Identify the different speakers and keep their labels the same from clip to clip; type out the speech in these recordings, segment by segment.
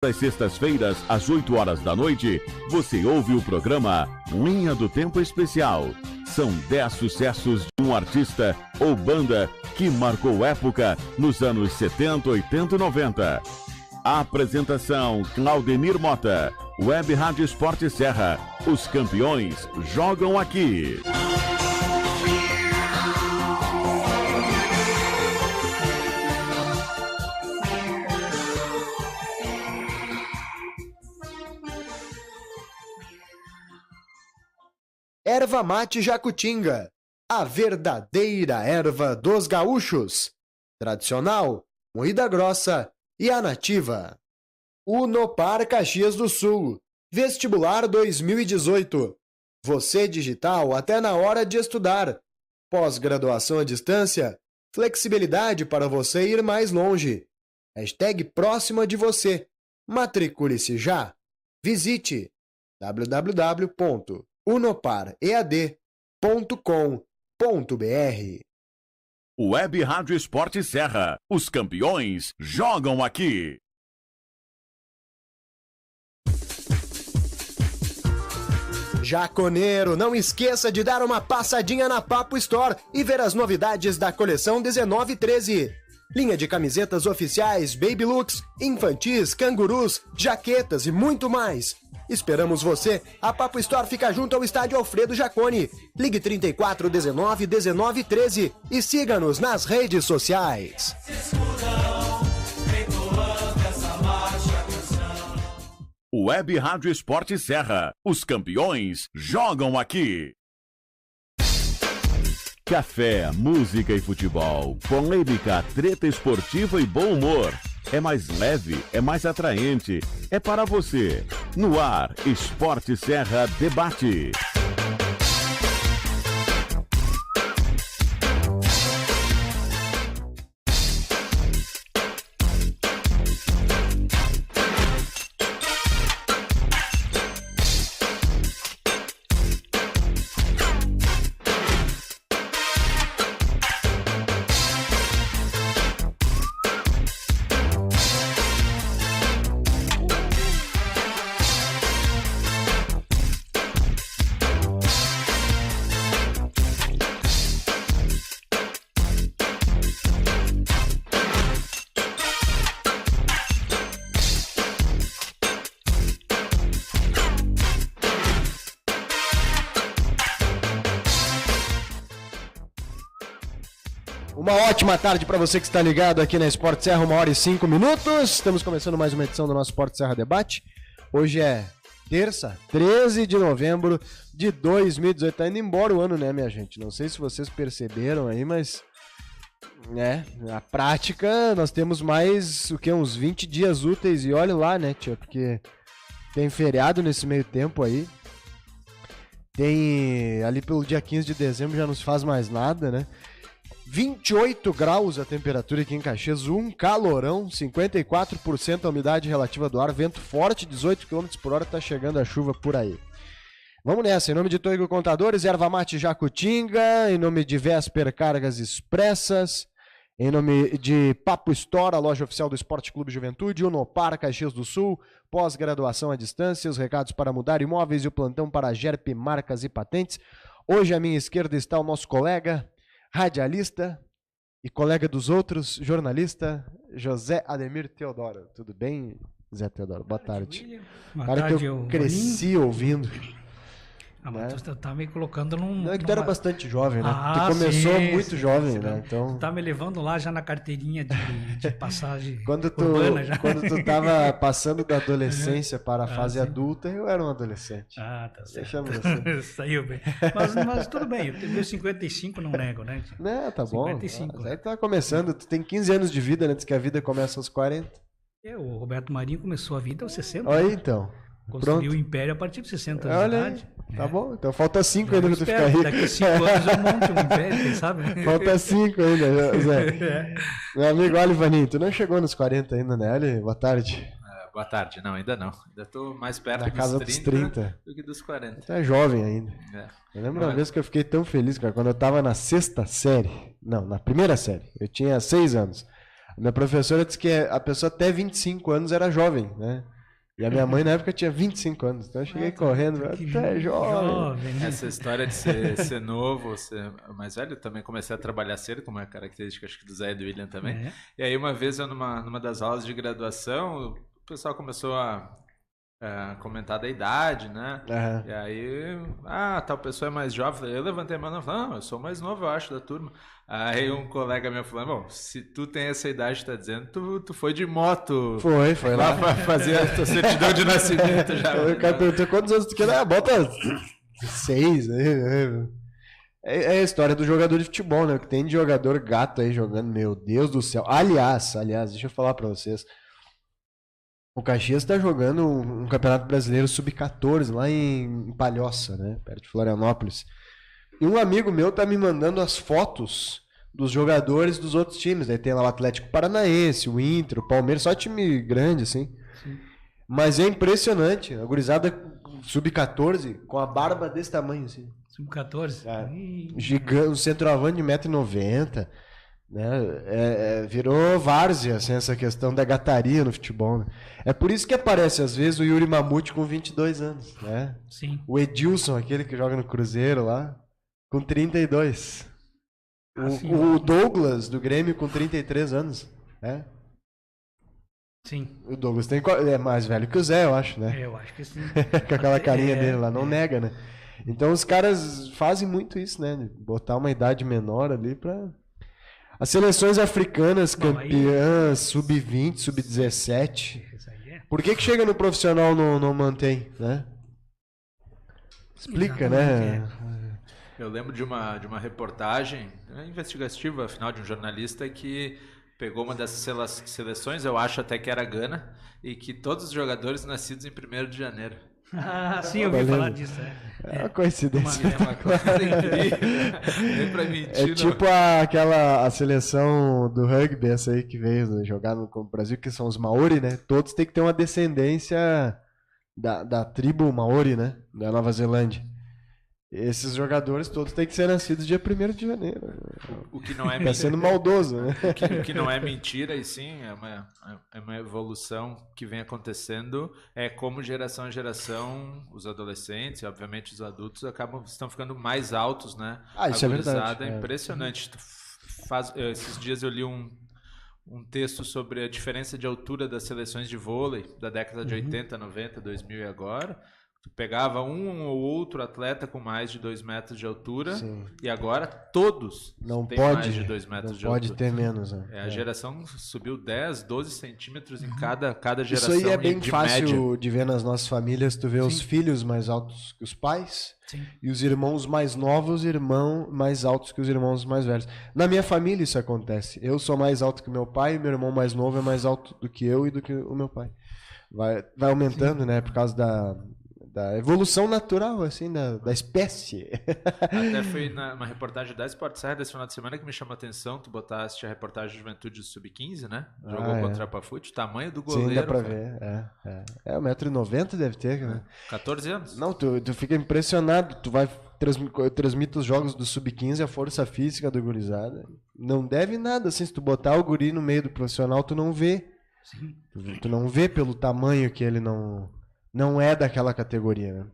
Speaker 1: Às sextas-feiras, às 8 horas da noite, você ouve o programa Linha do Tempo Especial. São 10 sucessos de um artista ou banda que marcou época nos anos 70, 80 e 90. A apresentação Claudemir Mota, Web Rádio Esporte Serra. Os campeões jogam aqui.
Speaker 2: Erva Mate Jacutinga, a verdadeira erva dos gaúchos. Tradicional, moída grossa e a nativa. Unopar Caxias do Sul, Vestibular 2018. Você digital até na hora de estudar. Pós-graduação à distância, flexibilidade para você ir mais longe. Hashtag próxima de você. Matricule-se já. Visite www.unoparead.com.br.
Speaker 1: Web Rádio Esporte Serra. Os campeões jogam aqui.
Speaker 2: Jaconeiro, não esqueça de dar uma passadinha na Papo Store e ver as novidades da coleção 1913. Linha de camisetas oficiais, baby looks, infantis, cangurus, jaquetas e muito mais. Esperamos você. A Papo Store fica junto ao estádio Alfredo Jaconi. Ligue 34 19 19 13 e siga-nos nas redes sociais.
Speaker 1: Web Rádio Esporte Serra. Os campeões jogam aqui. Café, música e futebol. Polêmica, treta esportiva e bom humor. É mais leve, é mais atraente. É para você. No ar, Esporte Serra Debate.
Speaker 2: Uma ótima tarde para você que está ligado aqui na Esporte Serra, 1h05. Estamos começando mais uma edição do nosso Esporte Serra Debate. Hoje é terça, 13 de novembro de 2018. Tá indo embora o ano, né, minha gente? Não sei se vocês perceberam aí, mas... na prática nós temos mais, uns 20 dias úteis. E olha lá, né, tia? Porque tem feriado nesse meio tempo aí. Tem... ali pelo dia 15 de dezembro já não se faz mais nada, né? 28 graus a temperatura aqui em Caxias, um calorão, 54% a umidade relativa do ar, vento forte, 18 km por hora, tá chegando a chuva por aí. Vamos nessa, em nome de Toigo Contadores, Erva Mate Jacutinga, em nome de Vesper Cargas Expressas, em nome de Papo Store, a loja oficial do Esporte Clube Juventude, Unopar Caxias do Sul, pós-graduação à distância, os recados para mudar imóveis e o plantão para GERP Marcas e Patentes. Hoje à minha esquerda está o nosso colega, radialista e colega dos outros, jornalista, José Ademir Teodoro. Tudo bem, Zé Teodoro? Boa tarde.
Speaker 3: Boa
Speaker 2: cara
Speaker 3: tarde,
Speaker 2: que eu cresci ouvindo.
Speaker 3: Mas tu tá me colocando num...
Speaker 2: Não, é que tu era bastante jovem, né?
Speaker 3: Ah,
Speaker 2: tu começou
Speaker 3: sim,
Speaker 2: muito jovem,
Speaker 3: sim.
Speaker 2: né? Então...
Speaker 3: Tu tá me levando lá já na carteirinha de passagem
Speaker 2: quando
Speaker 3: urbana já.
Speaker 2: Quando tu tava passando da adolescência para a fase
Speaker 3: sim.
Speaker 2: adulta, eu era um adolescente.
Speaker 3: Ah, tá certo.
Speaker 2: Deixamos assim.
Speaker 3: Saiu bem. Mas tudo bem, eu tenho 55, não nego, né?
Speaker 2: Né, tá bom.
Speaker 3: 55.
Speaker 2: Mas aí tá começando, tu tem 15 anos de vida, né? Diz que a vida começa aos 40.
Speaker 3: O Roberto Marinho começou a vida aos 60.
Speaker 2: Olha aí, então.
Speaker 3: Construiu o Império a partir de 60 anos de idade.
Speaker 2: Tá bom, então falta 5 ainda pra tu ficar rico.
Speaker 3: Daqui a 5 anos eu monto um Império, quem sabe?
Speaker 2: Falta 5 ainda, Zé. Meu amigo, olha, Ivaninho, tu não chegou nos 40 ainda, né? Ali, boa tarde.
Speaker 4: Boa tarde, não, ainda não. Ainda tô mais perto
Speaker 2: da casa dos 30
Speaker 4: do que dos 40.
Speaker 2: Tu é jovem ainda.
Speaker 4: É.
Speaker 2: Eu lembro uma vez que eu fiquei tão feliz, cara, quando eu tava na 6ª série. Não, na 1ª série. Eu tinha 6 anos. Minha professora disse que a pessoa até 25 anos era jovem, né? E a minha mãe na época tinha 25 anos, então eu cheguei correndo, tu é jovem.
Speaker 3: né?
Speaker 4: Essa história de ser novo, ser mais velho, eu também comecei a trabalhar cedo, como é característica, acho que do Zé e do William também.
Speaker 3: É.
Speaker 4: E aí uma vez eu numa das aulas de graduação, o pessoal começou a comentar da idade, né?
Speaker 2: Aham.
Speaker 4: E aí, tal pessoa é mais jovem. Eu levantei a mão e falei, não, eu sou mais novo, eu acho, da turma. Aí um colega meu falou, bom, se tu tem essa idade, tá dizendo, tu foi de moto.
Speaker 2: Foi lá.
Speaker 4: Pra fazer a tua certidão de nascimento já.
Speaker 2: O cara perguntou quantos anos tu quer, bota 6, né? É a história do jogador de futebol, né? O que tem de jogador gato aí jogando, meu Deus do céu. Aliás, deixa eu falar pra vocês. O Caxias tá jogando um Campeonato Brasileiro Sub-14 lá em Palhoça, né? Perto de Florianópolis. E um amigo meu tá me mandando as fotos dos jogadores dos outros times. Aí tem lá o Atlético Paranaense, o Inter, o Palmeiras, só time grande, assim.
Speaker 3: Sim.
Speaker 2: Mas é impressionante. A gurizada Sub-14 com a barba desse tamanho, assim.
Speaker 3: Sub-14.
Speaker 2: Gigante, um centroavante de 1,90 m. Né? Virou várzea, assim, essa questão da gataria no futebol, né? É por isso que aparece às vezes o Yuri Mamute com 22 anos, né?
Speaker 3: Sim.
Speaker 2: O Edilson, aquele que joga no Cruzeiro lá, com 32. O Douglas do Grêmio com 33 anos, né?
Speaker 3: Sim.
Speaker 2: O Douglas é mais velho que o Zé, eu acho, né?
Speaker 3: Eu acho que sim.
Speaker 2: Com aquela carinha dele lá, não nega, né? Então os caras fazem muito isso, né? Botar uma idade menor ali pra... As seleções africanas, campeãs, sub-20, sub-17. Por que chega no profissional não mantém, né? Explica, né?
Speaker 4: Eu lembro de uma reportagem investigativa, afinal, de um jornalista que pegou uma dessas seleções, eu acho até que era Gana, e que todos os jogadores nascidos em 1º de janeiro.
Speaker 3: Sim, eu ouvi falar disso.
Speaker 2: É uma coincidência.
Speaker 4: É uma coisa incrível. Nem pra mentir,
Speaker 2: É tipo a seleção do rugby, essa aí que veio jogar no Brasil, que são os Maori, né? Todos têm que ter uma descendência da tribo Maori, né? Da Nova Zelândia. Esses jogadores todos têm que ser nascidos dia 1º de janeiro.
Speaker 4: O que não é
Speaker 2: Tá sendo maldoso, né?
Speaker 4: O que não é mentira, e sim, é uma evolução que vem acontecendo, é como geração a geração, os adolescentes e obviamente os adultos estão ficando mais altos, né?
Speaker 2: Isso é verdade.
Speaker 4: É impressionante. Esses dias eu li um texto sobre a diferença de altura das seleções de vôlei da década de 80, 90, 2000 e agora. Tu pegava um ou outro atleta com mais de 2 metros de altura. Sim. E agora todos têm mais de 2 metros de altura.
Speaker 2: Pode ter menos. Né?
Speaker 4: A geração subiu 10, 12 centímetros em cada geração.
Speaker 2: Isso aí é bem fácil
Speaker 4: média.
Speaker 2: de ver nas nossas famílias. Tu vê os filhos mais altos que os pais. Sim. E os irmãos mais novos, mais altos que os irmãos mais velhos. Na minha família isso acontece. Eu sou mais alto que meu pai, e meu irmão mais novo é mais alto do que eu e do que o meu pai. Vai aumentando, né? Por causa da evolução natural, assim, da espécie.
Speaker 4: Até foi numa reportagem da Sport Serra desse final de semana que me chamou a atenção. Tu botaste a reportagem de Juventude Sub-15, né? Jogou contra a Pafute, o tamanho do goleiro.
Speaker 2: Sim, dá pra ver. 1,90 m deve ter, né?
Speaker 4: 14 anos.
Speaker 2: Não, tu fica impressionado. Tu vai transmite os jogos do Sub-15, a força física do gurizada. Não deve nada, assim, se tu botar o guri no meio do profissional, tu não vê. Sim. Tu não vê pelo tamanho que ele não é daquela categoria, né?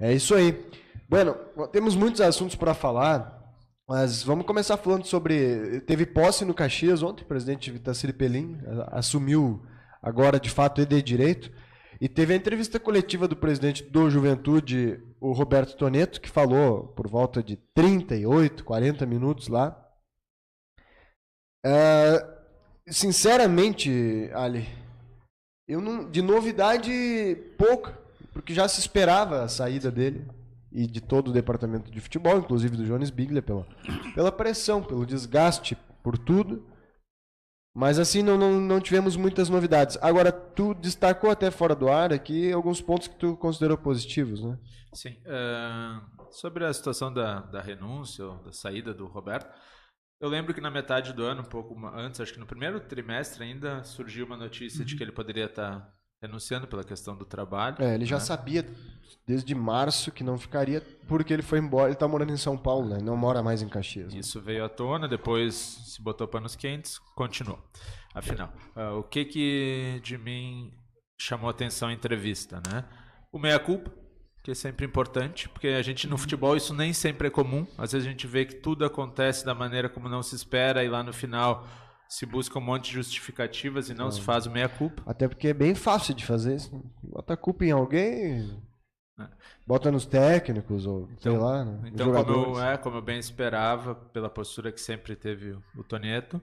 Speaker 2: É isso aí. Bueno, temos muitos assuntos para falar, mas vamos começar falando sobre... Teve posse no Caxias ontem, o presidente Vitacir Pelim assumiu agora, de fato, de direito, e teve a entrevista coletiva do presidente do Juventude, o Roberto Toneto, que falou por volta de 38, 40 minutos lá. Sinceramente, Ali... de novidade, pouca, porque já se esperava a saída dele e de todo o departamento de futebol, inclusive do Jones Biglia, pela pressão, pelo desgaste, por tudo. Mas assim, não tivemos muitas novidades. Agora, tu destacou até fora do ar aqui alguns pontos que tu considerou positivos, né?
Speaker 4: Sim. Sobre a situação da renúncia, ou da saída do Roberto, eu lembro que na metade do ano, um pouco antes, acho que no primeiro trimestre ainda, surgiu uma notícia de que ele poderia estar renunciando pela questão do trabalho.
Speaker 2: Ele já sabia desde março que não ficaria, porque ele foi embora. Ele está morando em São Paulo, né? Não mora mais em Caxias.
Speaker 4: Isso veio à tona, depois se botou panos quentes, continuou. Afinal, o que de mim chamou atenção em entrevista, né? O meia-culpa, que é sempre importante, porque a gente no futebol isso nem sempre é comum. Às vezes a gente vê que tudo acontece da maneira como não se espera e lá no final se busca um monte de justificativas e não se faz o meia-culpa.
Speaker 2: Até porque é bem fácil de fazer isso. Bota a culpa em alguém, bota nos técnicos, ou sei lá, né?
Speaker 4: Então, como eu bem esperava, pela postura que sempre teve o Tonieto,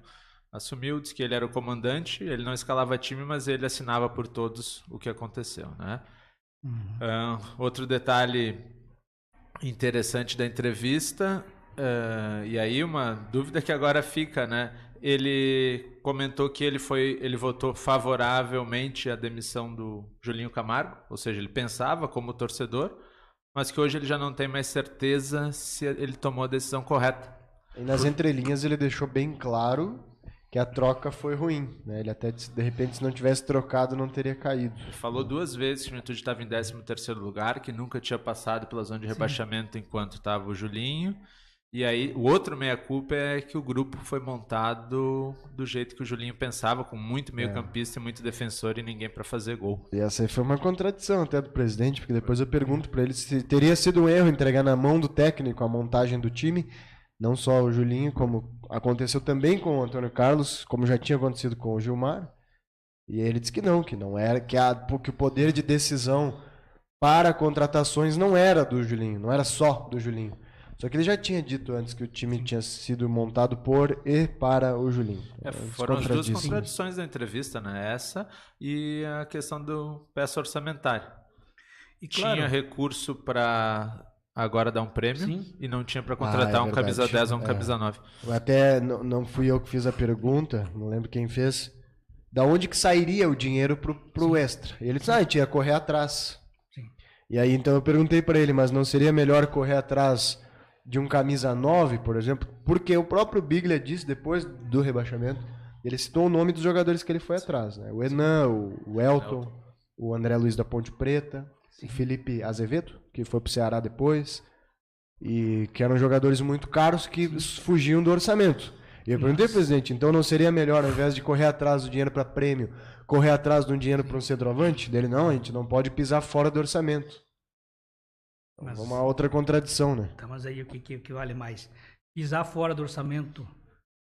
Speaker 4: assumiu, disse que ele era o comandante, ele não escalava time, mas ele assinava por todos o que aconteceu, né? Outro detalhe interessante da entrevista, e aí uma dúvida que agora fica, né? Ele comentou que ele votou favoravelmente à demissão do Julinho Camargo, ou seja, ele pensava como torcedor, mas que hoje ele já não tem mais certeza se ele tomou a decisão correta.
Speaker 2: E nas entrelinhas ele deixou bem claro que a troca foi ruim, né? Ele até disse, de repente, se não tivesse trocado, não teria caído.
Speaker 4: Ele falou 2 vezes que o Juventude estava em 13º lugar, que nunca tinha passado pela zona de rebaixamento enquanto estava o Julinho. E aí, o outro meia-culpa é que o grupo foi montado do jeito que o Julinho pensava, com muito meio-campista e muito defensor e ninguém para fazer gol.
Speaker 2: E essa aí foi uma contradição até do presidente, porque depois eu pergunto para ele se teria sido um erro entregar na mão do técnico a montagem do time, não só o Julinho, como aconteceu também com o Antônio Carlos, como já tinha acontecido com o Gilmar. E ele disse que não era, que o poder de decisão para contratações não era do Julinho, não era só do Julinho. Só que ele já tinha dito antes que o time tinha sido montado por e para o Julinho.
Speaker 4: Foram as 2 contradições da entrevista, né? Essa e a questão do peça orçamentária. E claro, tinha recurso para agora dar um prêmio e não tinha para contratar um camisa 10 ou um camisa 9.
Speaker 2: Até não fui eu que fiz a pergunta, não lembro quem fez. Da onde que sairia o dinheiro pro extra? E ele disse, a gente ia correr atrás. Sim. E aí então eu perguntei para ele, mas não seria melhor correr atrás de um camisa 9, por exemplo? Porque o próprio Biglia disse, depois do rebaixamento, ele citou o nome dos jogadores que ele foi atrás, né? O Enan, o Elton, o André Luiz da Ponte Preta, o Felipe Azevedo, que foi pro Ceará depois, e que eram jogadores muito caros que fugiam do orçamento. E eu perguntei, presidente, então não seria melhor, ao invés de correr atrás do dinheiro para prêmio, correr atrás de um dinheiro para um centroavante? Dele, não, a gente não pode pisar fora do orçamento. Mas, uma outra contradição, né?
Speaker 3: Tá, mas aí o que vale mais? Pisar fora do orçamento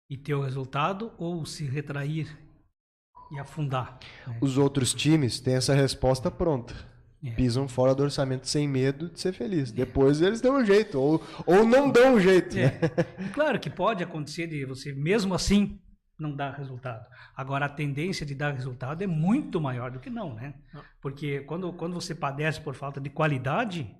Speaker 3: e ter o resultado, ou se retrair e afundar? Né?
Speaker 2: Os outros times têm essa resposta pronta. Pisam fora do orçamento sem medo de ser feliz. Depois eles dão um jeito, ou não dão um jeito. Né?
Speaker 3: E claro que pode acontecer de você, mesmo assim, não dar resultado. Agora, a tendência de dar resultado é muito maior do que não, né? Porque quando você padece por falta de qualidade,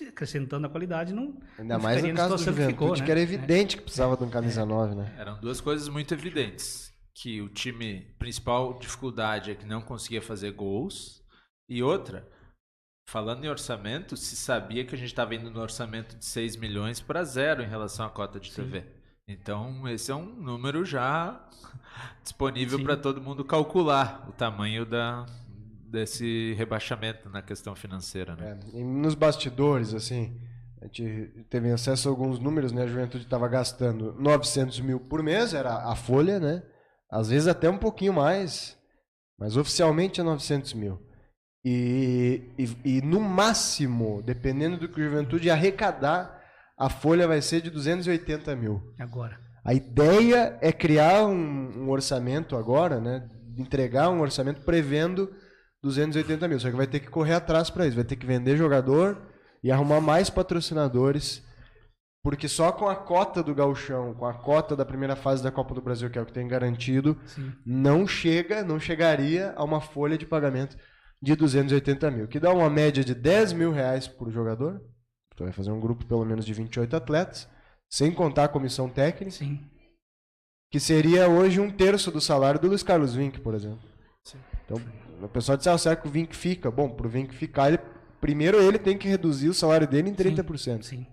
Speaker 3: acrescentando a qualidade, não
Speaker 2: ainda mais no caso do Juventude, que era evidente que precisava de um camisa 9, né?
Speaker 4: Eram 2 coisas muito evidentes. Que o time, principal dificuldade é que não conseguia fazer gols. E outra, falando em orçamento, se sabia que a gente estava indo no orçamento de 6 milhões para 0 em relação à cota de TV. Então, esse é um número já disponível para todo mundo calcular o tamanho desse rebaixamento na questão financeira, né?
Speaker 2: E nos bastidores, assim, a gente teve acesso a alguns números, né? A Juventude estava gastando 900 mil por mês, era a folha, né? Às vezes até um pouquinho mais, mas oficialmente é 900 mil. E no máximo, dependendo do que o Juventude arrecadar, a folha vai ser de 280 mil.
Speaker 3: Agora.
Speaker 2: A ideia é criar um orçamento agora, né? Entregar um orçamento prevendo 280 mil. Só que vai ter que correr atrás para isso. Vai ter que vender jogador e arrumar mais patrocinadores. Porque só com a cota do Gauchão, com a cota da primeira fase da Copa do Brasil, que é o que tem garantido, não chegaria a uma folha de pagamento de 280 mil. Que dá uma média de 10 mil reais por jogador. Tu vai fazer um grupo pelo menos de 28 atletas, sem contar a comissão técnica.
Speaker 3: Sim.
Speaker 2: Que seria hoje 1/3 do salário do Luiz Carlos Vinck, por exemplo. Sim. Então, o pessoal disse, será que o Vinck fica? Bom, para o Vinck ficar, primeiro ele tem que reduzir o salário dele em 30%.
Speaker 3: Sim.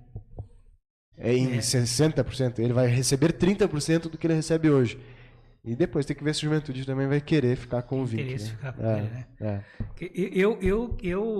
Speaker 2: Em 60%. Ele vai receber 30% do que ele recebe hoje. E depois tem que ver se o Juventude também vai querer ficar com o Vinck.
Speaker 3: Ficar com ele, né? Eu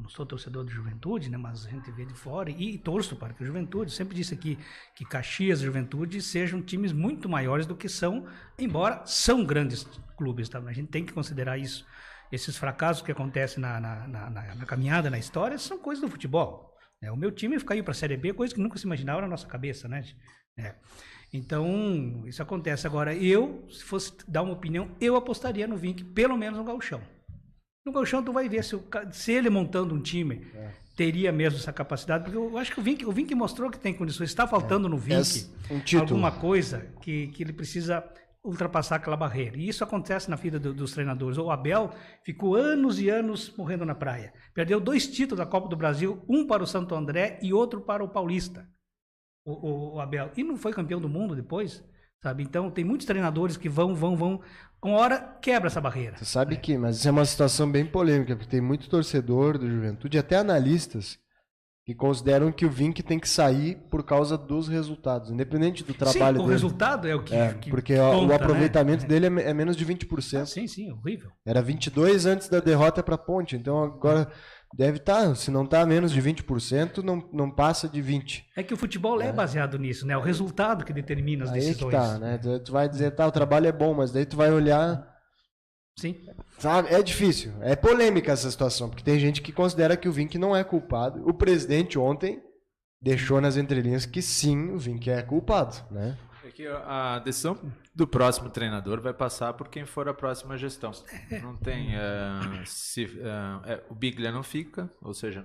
Speaker 3: não sou torcedor do Juventude, né, mas a gente vê de fora e torço para que o Juventude, sempre disse aqui que Caxias e Juventude sejam times muito maiores do que são, embora são grandes clubes, tá? A gente tem que considerar isso. Esses fracassos que acontecem na caminhada, na história, são coisas do futebol. Né? O meu time caiu para a Série B, coisa que nunca se imaginava na nossa cabeça, né? Então, isso acontece. Agora, se fosse dar uma opinião, eu apostaria no Vinck, pelo menos no Gauchão. No Gauchão, tu vai ver se ele montando um time teria mesmo essa capacidade, porque eu acho que o Vinck mostrou que tem condições. Está faltando no Vinck alguma coisa que ele precisa ultrapassar aquela barreira. E isso acontece na vida dos treinadores. O Abel ficou anos e anos morrendo na praia. Perdeu 2 títulos da Copa do Brasil, um para o Santo André e outro para o Paulista. O Abel. E não foi campeão do mundo depois, sabe? Então, tem muitos treinadores que vão. Uma hora quebra essa barreira.
Speaker 2: Você sabe que, mas isso é uma situação bem polêmica, porque tem muito torcedor do Juventude, até analistas, que consideram que o Vinck tem que sair por causa dos resultados, independente do trabalho dele.
Speaker 3: O resultado é o que
Speaker 2: porque
Speaker 3: conta,
Speaker 2: o aproveitamento dele é menos de 20%.
Speaker 3: Sim, horrível.
Speaker 2: Era 22% antes da derrota para a Ponte, então agora deve estar, se não está menos de 20%, não passa de 20%.
Speaker 3: É que o futebol é baseado nisso, né? O resultado que determina as decisões.
Speaker 2: Aí que tá, né? Tu vai dizer, o trabalho é bom, mas daí tu vai olhar...
Speaker 3: Sim.
Speaker 2: Sabe? É difícil, é polêmica essa situação, porque tem gente que considera que o Vinck não é culpado. O presidente ontem deixou nas entrelinhas que sim, o Vinck é culpado, né?
Speaker 4: É que a decisão do próximo treinador vai passar por quem for a próxima gestão. Não tem... o Biglia não fica, ou seja,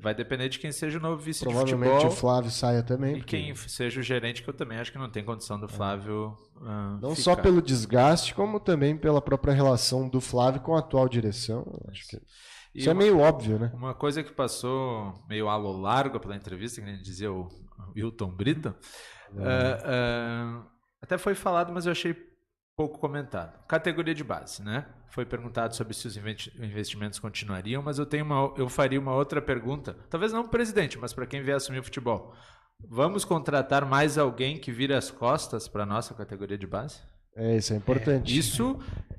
Speaker 4: vai depender de quem seja o novo vice de futebol.
Speaker 2: Provavelmente o Flávio saia também.
Speaker 4: E quem seja o gerente, que eu também acho que não tem condição do Flávio
Speaker 2: não
Speaker 4: ficar.
Speaker 2: Só pelo desgaste, como também pela própria relação do Flávio com a atual direção. Acho que isso é meio óbvio, né?
Speaker 4: Uma coisa que passou meio a lo largo pela entrevista, que a gente dizia o Wilton Brito, até foi falado, mas eu achei pouco comentado. Categoria de base, né? Foi perguntado sobre se os investimentos continuariam, mas eu faria uma outra pergunta, talvez não para o presidente, mas para quem vier assumir o futebol. Vamos contratar mais alguém que vire as costas para a nossa categoria de base?
Speaker 2: Isso é importante.
Speaker 4: Isso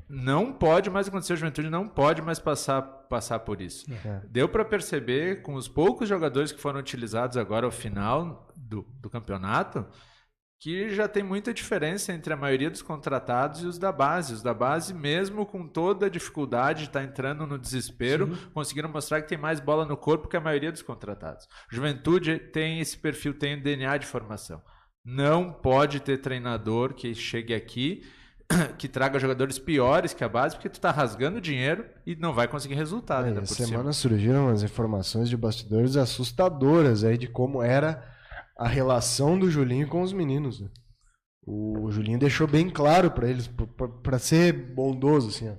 Speaker 4: não pode mais acontecer, a Juventude não pode mais passar por isso. Deu para perceber com os poucos jogadores que foram utilizados agora ao final do campeonato que já tem muita diferença entre a maioria dos contratados e os da base. Os da base, mesmo com toda a dificuldade de estar entrando no desespero, conseguiram mostrar que tem mais bola no corpo que a maioria dos contratados. Juventude tem esse perfil, tem o DNA de formação. Não pode ter treinador que chegue aqui que traga jogadores piores que a base, porque tu tá rasgando dinheiro e não vai conseguir resultado.
Speaker 2: Essa semana surgiram umas informações de bastidores assustadoras aí de como era a relação do Julinho com os meninos. Né? O Julinho deixou bem claro para eles, para ser bondoso, assim, ó.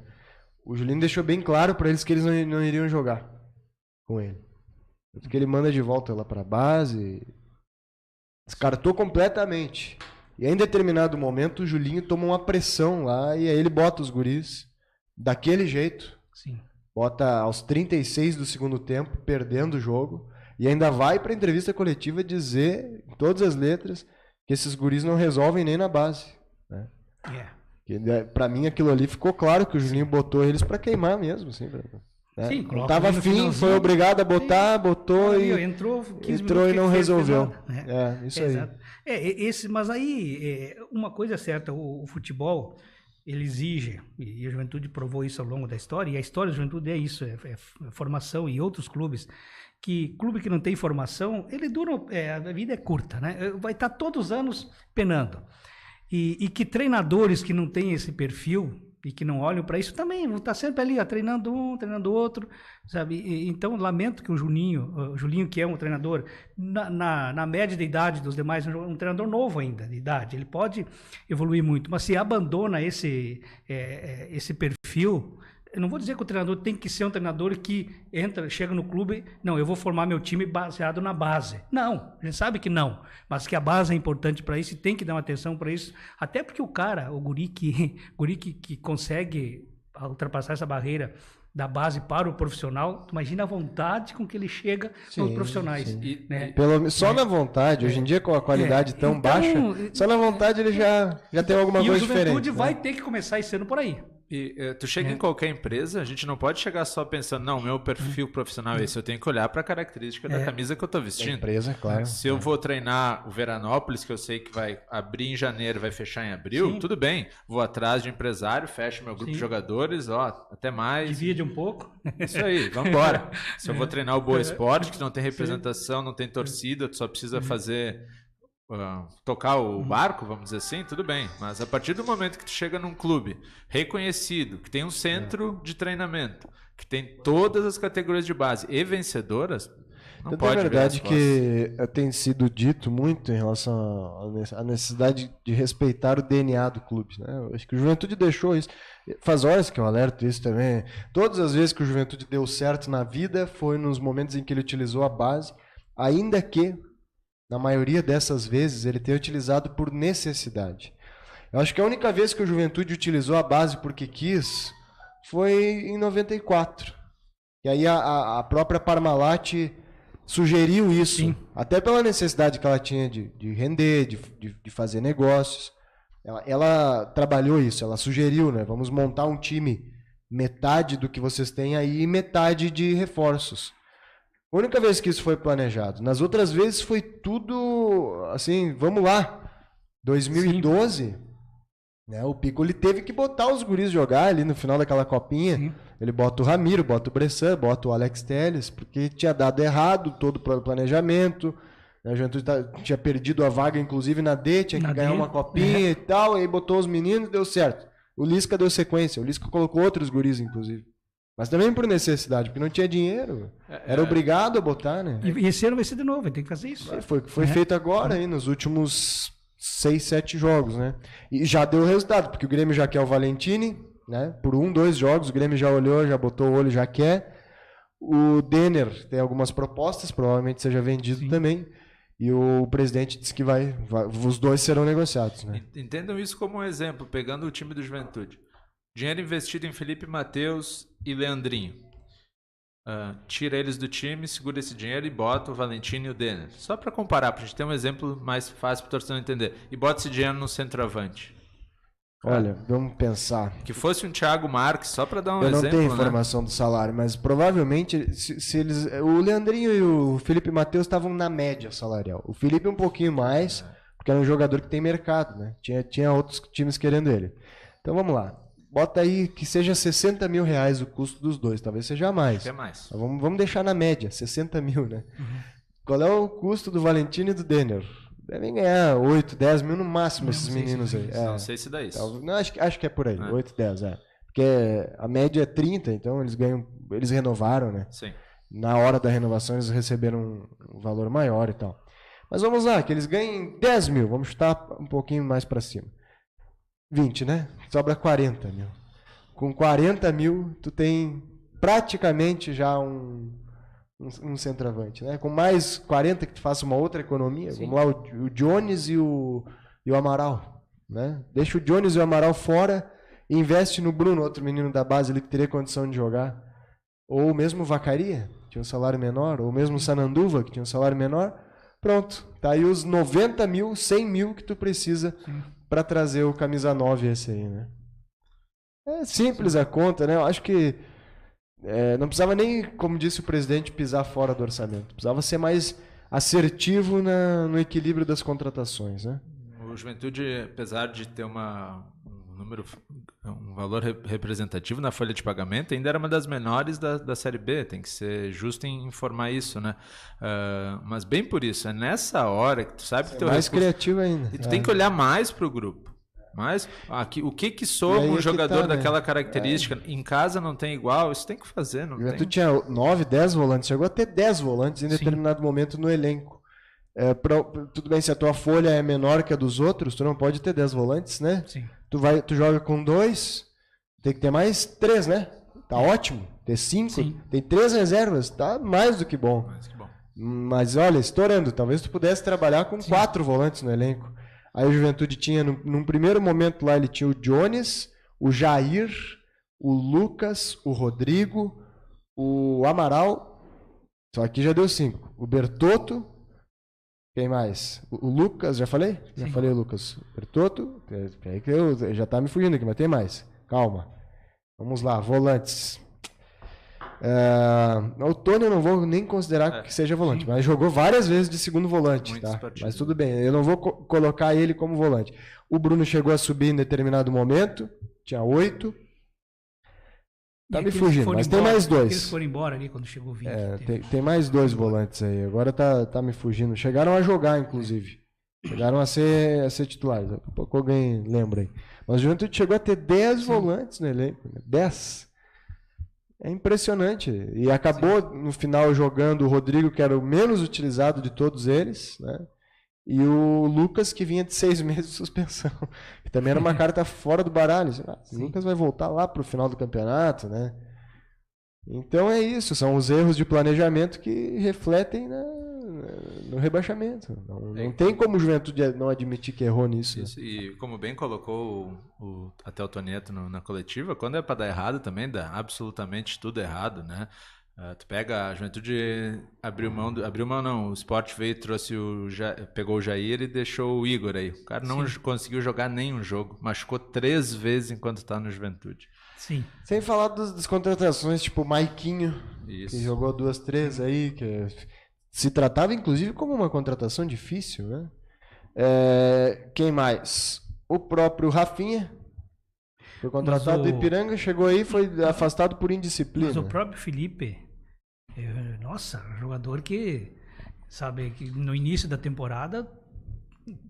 Speaker 2: O Julinho deixou bem claro para eles que eles não iriam jogar com ele. Porque ele manda de volta lá para a base. Descartou completamente. E aí, em determinado momento, o Julinho toma uma pressão lá e aí ele bota os guris daquele jeito.
Speaker 3: Sim.
Speaker 2: Bota aos 36 do segundo tempo, perdendo o jogo. E ainda vai para a entrevista coletiva dizer, em todas as letras, que esses guris não resolvem nem na base. Né? Para mim, aquilo ali ficou claro que o Julinho botou eles para queimar mesmo. Assim, né?
Speaker 3: Sim,
Speaker 2: não estava afim, foi obrigado a botar, botou e
Speaker 3: entrou
Speaker 2: e não resolveu. Isso
Speaker 3: Exato.
Speaker 2: aí.
Speaker 3: Mas aí, uma coisa é certa, o futebol, ele exige, e a Juventude provou isso ao longo da história, e a história da Juventude é isso, é formação, e outros clubes, que clube que não tem formação, ele dura, a vida é curta, né? Vai estar todos os anos penando. E que treinadores que não têm esse perfil e que não olham para isso também vão estar sempre ali, treinando um, treinando outro, sabe? Então, lamento que o Julinho, que é um treinador na média de idade dos demais, um treinador novo ainda, de idade, ele pode evoluir muito, mas se abandona esse perfil, eu não vou dizer que o treinador tem que ser um treinador que chega no clube, não, eu vou formar meu time baseado na base. Não, a gente sabe que não, mas que a base é importante para isso e tem que dar uma atenção para isso, até porque o guri que consegue ultrapassar essa barreira da base para o profissional, imagina a vontade com que ele chega nos profissionais. Né?
Speaker 2: Só na vontade, hoje em dia com a qualidade tão baixa, só na vontade ele já tem alguma coisa diferente.
Speaker 3: E o Juventude vai ter que começar esse ano por aí.
Speaker 4: Tu chega em qualquer empresa, a gente não pode chegar só pensando, não, meu perfil profissional é esse, eu tenho que olhar para a característica da camisa que eu estou vestindo.
Speaker 2: Da empresa, claro.
Speaker 4: Se eu vou treinar o Veranópolis, que eu sei que vai abrir em janeiro, vai fechar em abril, tudo bem. Vou atrás de empresário, fecho meu grupo de jogadores, até mais.
Speaker 3: Divide um pouco.
Speaker 4: Isso aí, vamos embora. Se eu vou treinar o Boa Esporte, que não tem representação, não tem torcida, tu só precisa fazer... tocar o barco, vamos dizer assim, tudo bem. Mas a partir do momento que tu chega num clube reconhecido, que tem um centro de treinamento, que tem todas as categorias de base e vencedoras, não pode. É verdade
Speaker 2: que tem sido dito muito em relação à necessidade de respeitar o DNA do clube, né? Eu acho que o Juventude deixou isso. Faz horas que eu alerto isso também. Todas as vezes que o Juventude deu certo na vida foi nos momentos em que ele utilizou a base, ainda que na maioria dessas vezes, ele tem utilizado por necessidade. Eu acho que a única vez que o Juventude utilizou a base porque quis foi em 94. E aí a própria Parmalat sugeriu isso, até pela necessidade que ela tinha de render, de fazer negócios. Ela trabalhou isso, ela sugeriu, né? Vamos montar um time, metade do que vocês têm aí e metade de reforços. A única vez que isso foi planejado. Nas outras vezes foi tudo assim, vamos lá. 2012, né, o Piccoli teve que botar os guris jogar ali no final daquela copinha. Sim. Ele bota o Ramiro, bota o Bressan, bota o Alex Telles, porque tinha dado errado todo o planejamento. A Juventude tinha perdido a vaga, inclusive na D, tinha que ganhar uma copinha e tal. Aí botou os meninos e deu certo. O Lisca deu sequência. O Lisca colocou outros guris, inclusive. Mas também por necessidade, porque não tinha dinheiro. Era obrigado a botar, né?
Speaker 3: E esse ano vai ser de novo, vai ter que fazer isso.
Speaker 2: Foi feito agora, aí, nos últimos 6, 7 jogos, né? E já deu resultado, porque o Grêmio já quer o Valentini, né? Por 1, 2 jogos, o Grêmio já olhou, já botou o olho, já quer. O Denner tem algumas propostas, provavelmente seja vendido também. E o presidente disse que os dois serão negociados, né?
Speaker 4: Entendam isso como um exemplo, pegando o time do Juventude. Dinheiro investido em Felipe Mateus e Leandrinho. Tira eles do time, segura esse dinheiro e bota o Valentino e o Denner. Só para comparar, para a gente ter um exemplo mais fácil para o torcedor entender. E bota esse dinheiro no centroavante.
Speaker 2: Olha, vamos pensar.
Speaker 4: Que fosse um Thiago Marques, só para dar um exemplo. Eu
Speaker 2: não tenho informação do salário, mas provavelmente se eles, o Leandrinho e o Felipe Mateus estavam na média salarial. O Felipe um pouquinho mais, porque era um jogador que tem mercado, né? Tinha outros times querendo ele. Então vamos lá. Bota aí que seja 60 mil reais o custo dos dois, talvez seja mais.
Speaker 4: É mais.
Speaker 2: Vamos deixar na média, 60 mil, né? Qual é o custo do Valentino e do Denner? Devem ganhar 8, 10 mil no máximo esses meninos aí.
Speaker 4: Não sei se dá isso.
Speaker 2: Não, acho que é por aí, 8, 10, Porque a média é 30, então eles renovaram, né?
Speaker 4: Sim.
Speaker 2: Na hora da renovação eles receberam um valor maior e tal. Mas vamos lá, que eles ganhem 10 mil, vamos chutar um pouquinho mais para cima. 20, né? Sobra 40 mil. Com 40 mil, tu tem praticamente já um centroavante, né? Com mais 40 que tu faça uma outra economia. Sim. Vamos lá, o Jones e o Amaral, né? Deixa o Jones e o Amaral fora e investe no Bruno, outro menino da base ali que teria condição de jogar. Ou mesmo o Vacaria, que tinha um salário menor, ou mesmo o Sananduva, que tinha um salário menor. Pronto, tá aí os 90 mil, 100 mil que tu precisa para trazer o camisa 9 esse aí, né? É simples a conta, né? Eu acho que não precisava nem, como disse o presidente, pisar fora do orçamento. Precisava ser mais assertivo no equilíbrio das contratações, né?
Speaker 4: O Juventude, apesar de ter um valor representativo na folha de pagamento, ainda era uma das menores da Série B. Tem que ser justo em informar isso, né? Mas bem por isso, é nessa hora que tu sabe que teu
Speaker 2: mais criativo ainda.
Speaker 4: E tu tem que olhar mais para o grupo. Mas o que soma um jogador daquela característica? Em casa não tem igual, isso tem que fazer.
Speaker 2: Tu tinha 9, 10 volantes, chegou a ter 10 volantes em determinado momento no elenco. Tudo bem, se a tua folha é menor que a dos outros, tu não pode ter 10 volantes, né?
Speaker 3: Sim.
Speaker 2: Tu joga com 2, tem que ter mais 3, né? Tá ótimo. Ter 5, tem 3 reservas, tá mais do que bom. Mas olha, estourando, talvez tu pudesse trabalhar com 4 volantes no elenco. Aí o Juventude tinha, num primeiro momento lá, ele tinha o Jones, o Jair, o Lucas, o Rodrigo, o Amaral, só aqui já deu 5. O Bertotto, quem mais? O Lucas, já falei? Já falei o Lucas. Bertotto, já tá me fugindo aqui, mas tem mais. Calma. Vamos lá, volantes. O Tony eu não vou nem considerar que seja volante, mas jogou várias vezes de segundo volante, tá? Mas tudo bem, eu não vou colocar ele como volante. O Bruno chegou a subir em determinado momento, tinha 8. Tá me fugindo, mas tem mais 2.
Speaker 3: Eles foram embora ali quando chegou o 20.
Speaker 2: Tem mais 2 volantes aí, agora tá me fugindo. Chegaram a jogar, inclusive. Chegaram a ser titulares. Daqui a pouco alguém lembra aí. Mas o Juventude chegou a ter 10 volantes no elenco. 10. É impressionante. E acabou no final jogando o Rodrigo, que era o menos utilizado de todos eles, né? E o Lucas, que vinha de 6 meses de suspensão. Que também era uma carta fora do baralho. O Lucas vai voltar lá para o final do campeonato, né? Então é isso. São os erros de planejamento que refletem no rebaixamento. Não tem como o Juventude não admitir que errou nisso.
Speaker 4: Isso. Né? E como bem colocou até o Tonieto na coletiva, quando é para dar errado também dá absolutamente tudo errado, né? Tu pega a Juventude, abriu mão não, o Sport veio, pegou o Jair e deixou o Igor aí. O cara não conseguiu jogar nenhum jogo, machucou 3 vezes enquanto tá no Juventude.
Speaker 3: Sim.
Speaker 2: Sem falar das contratações, tipo o Maiquinho, que jogou 2, 3 aí, que se tratava inclusive como uma contratação difícil, né? Quem mais? O próprio Rafinha, foi contratado do Ipiranga, chegou aí, foi afastado por indisciplina.
Speaker 3: Mas o próprio Felipe, jogador que, sabe, que no início da temporada,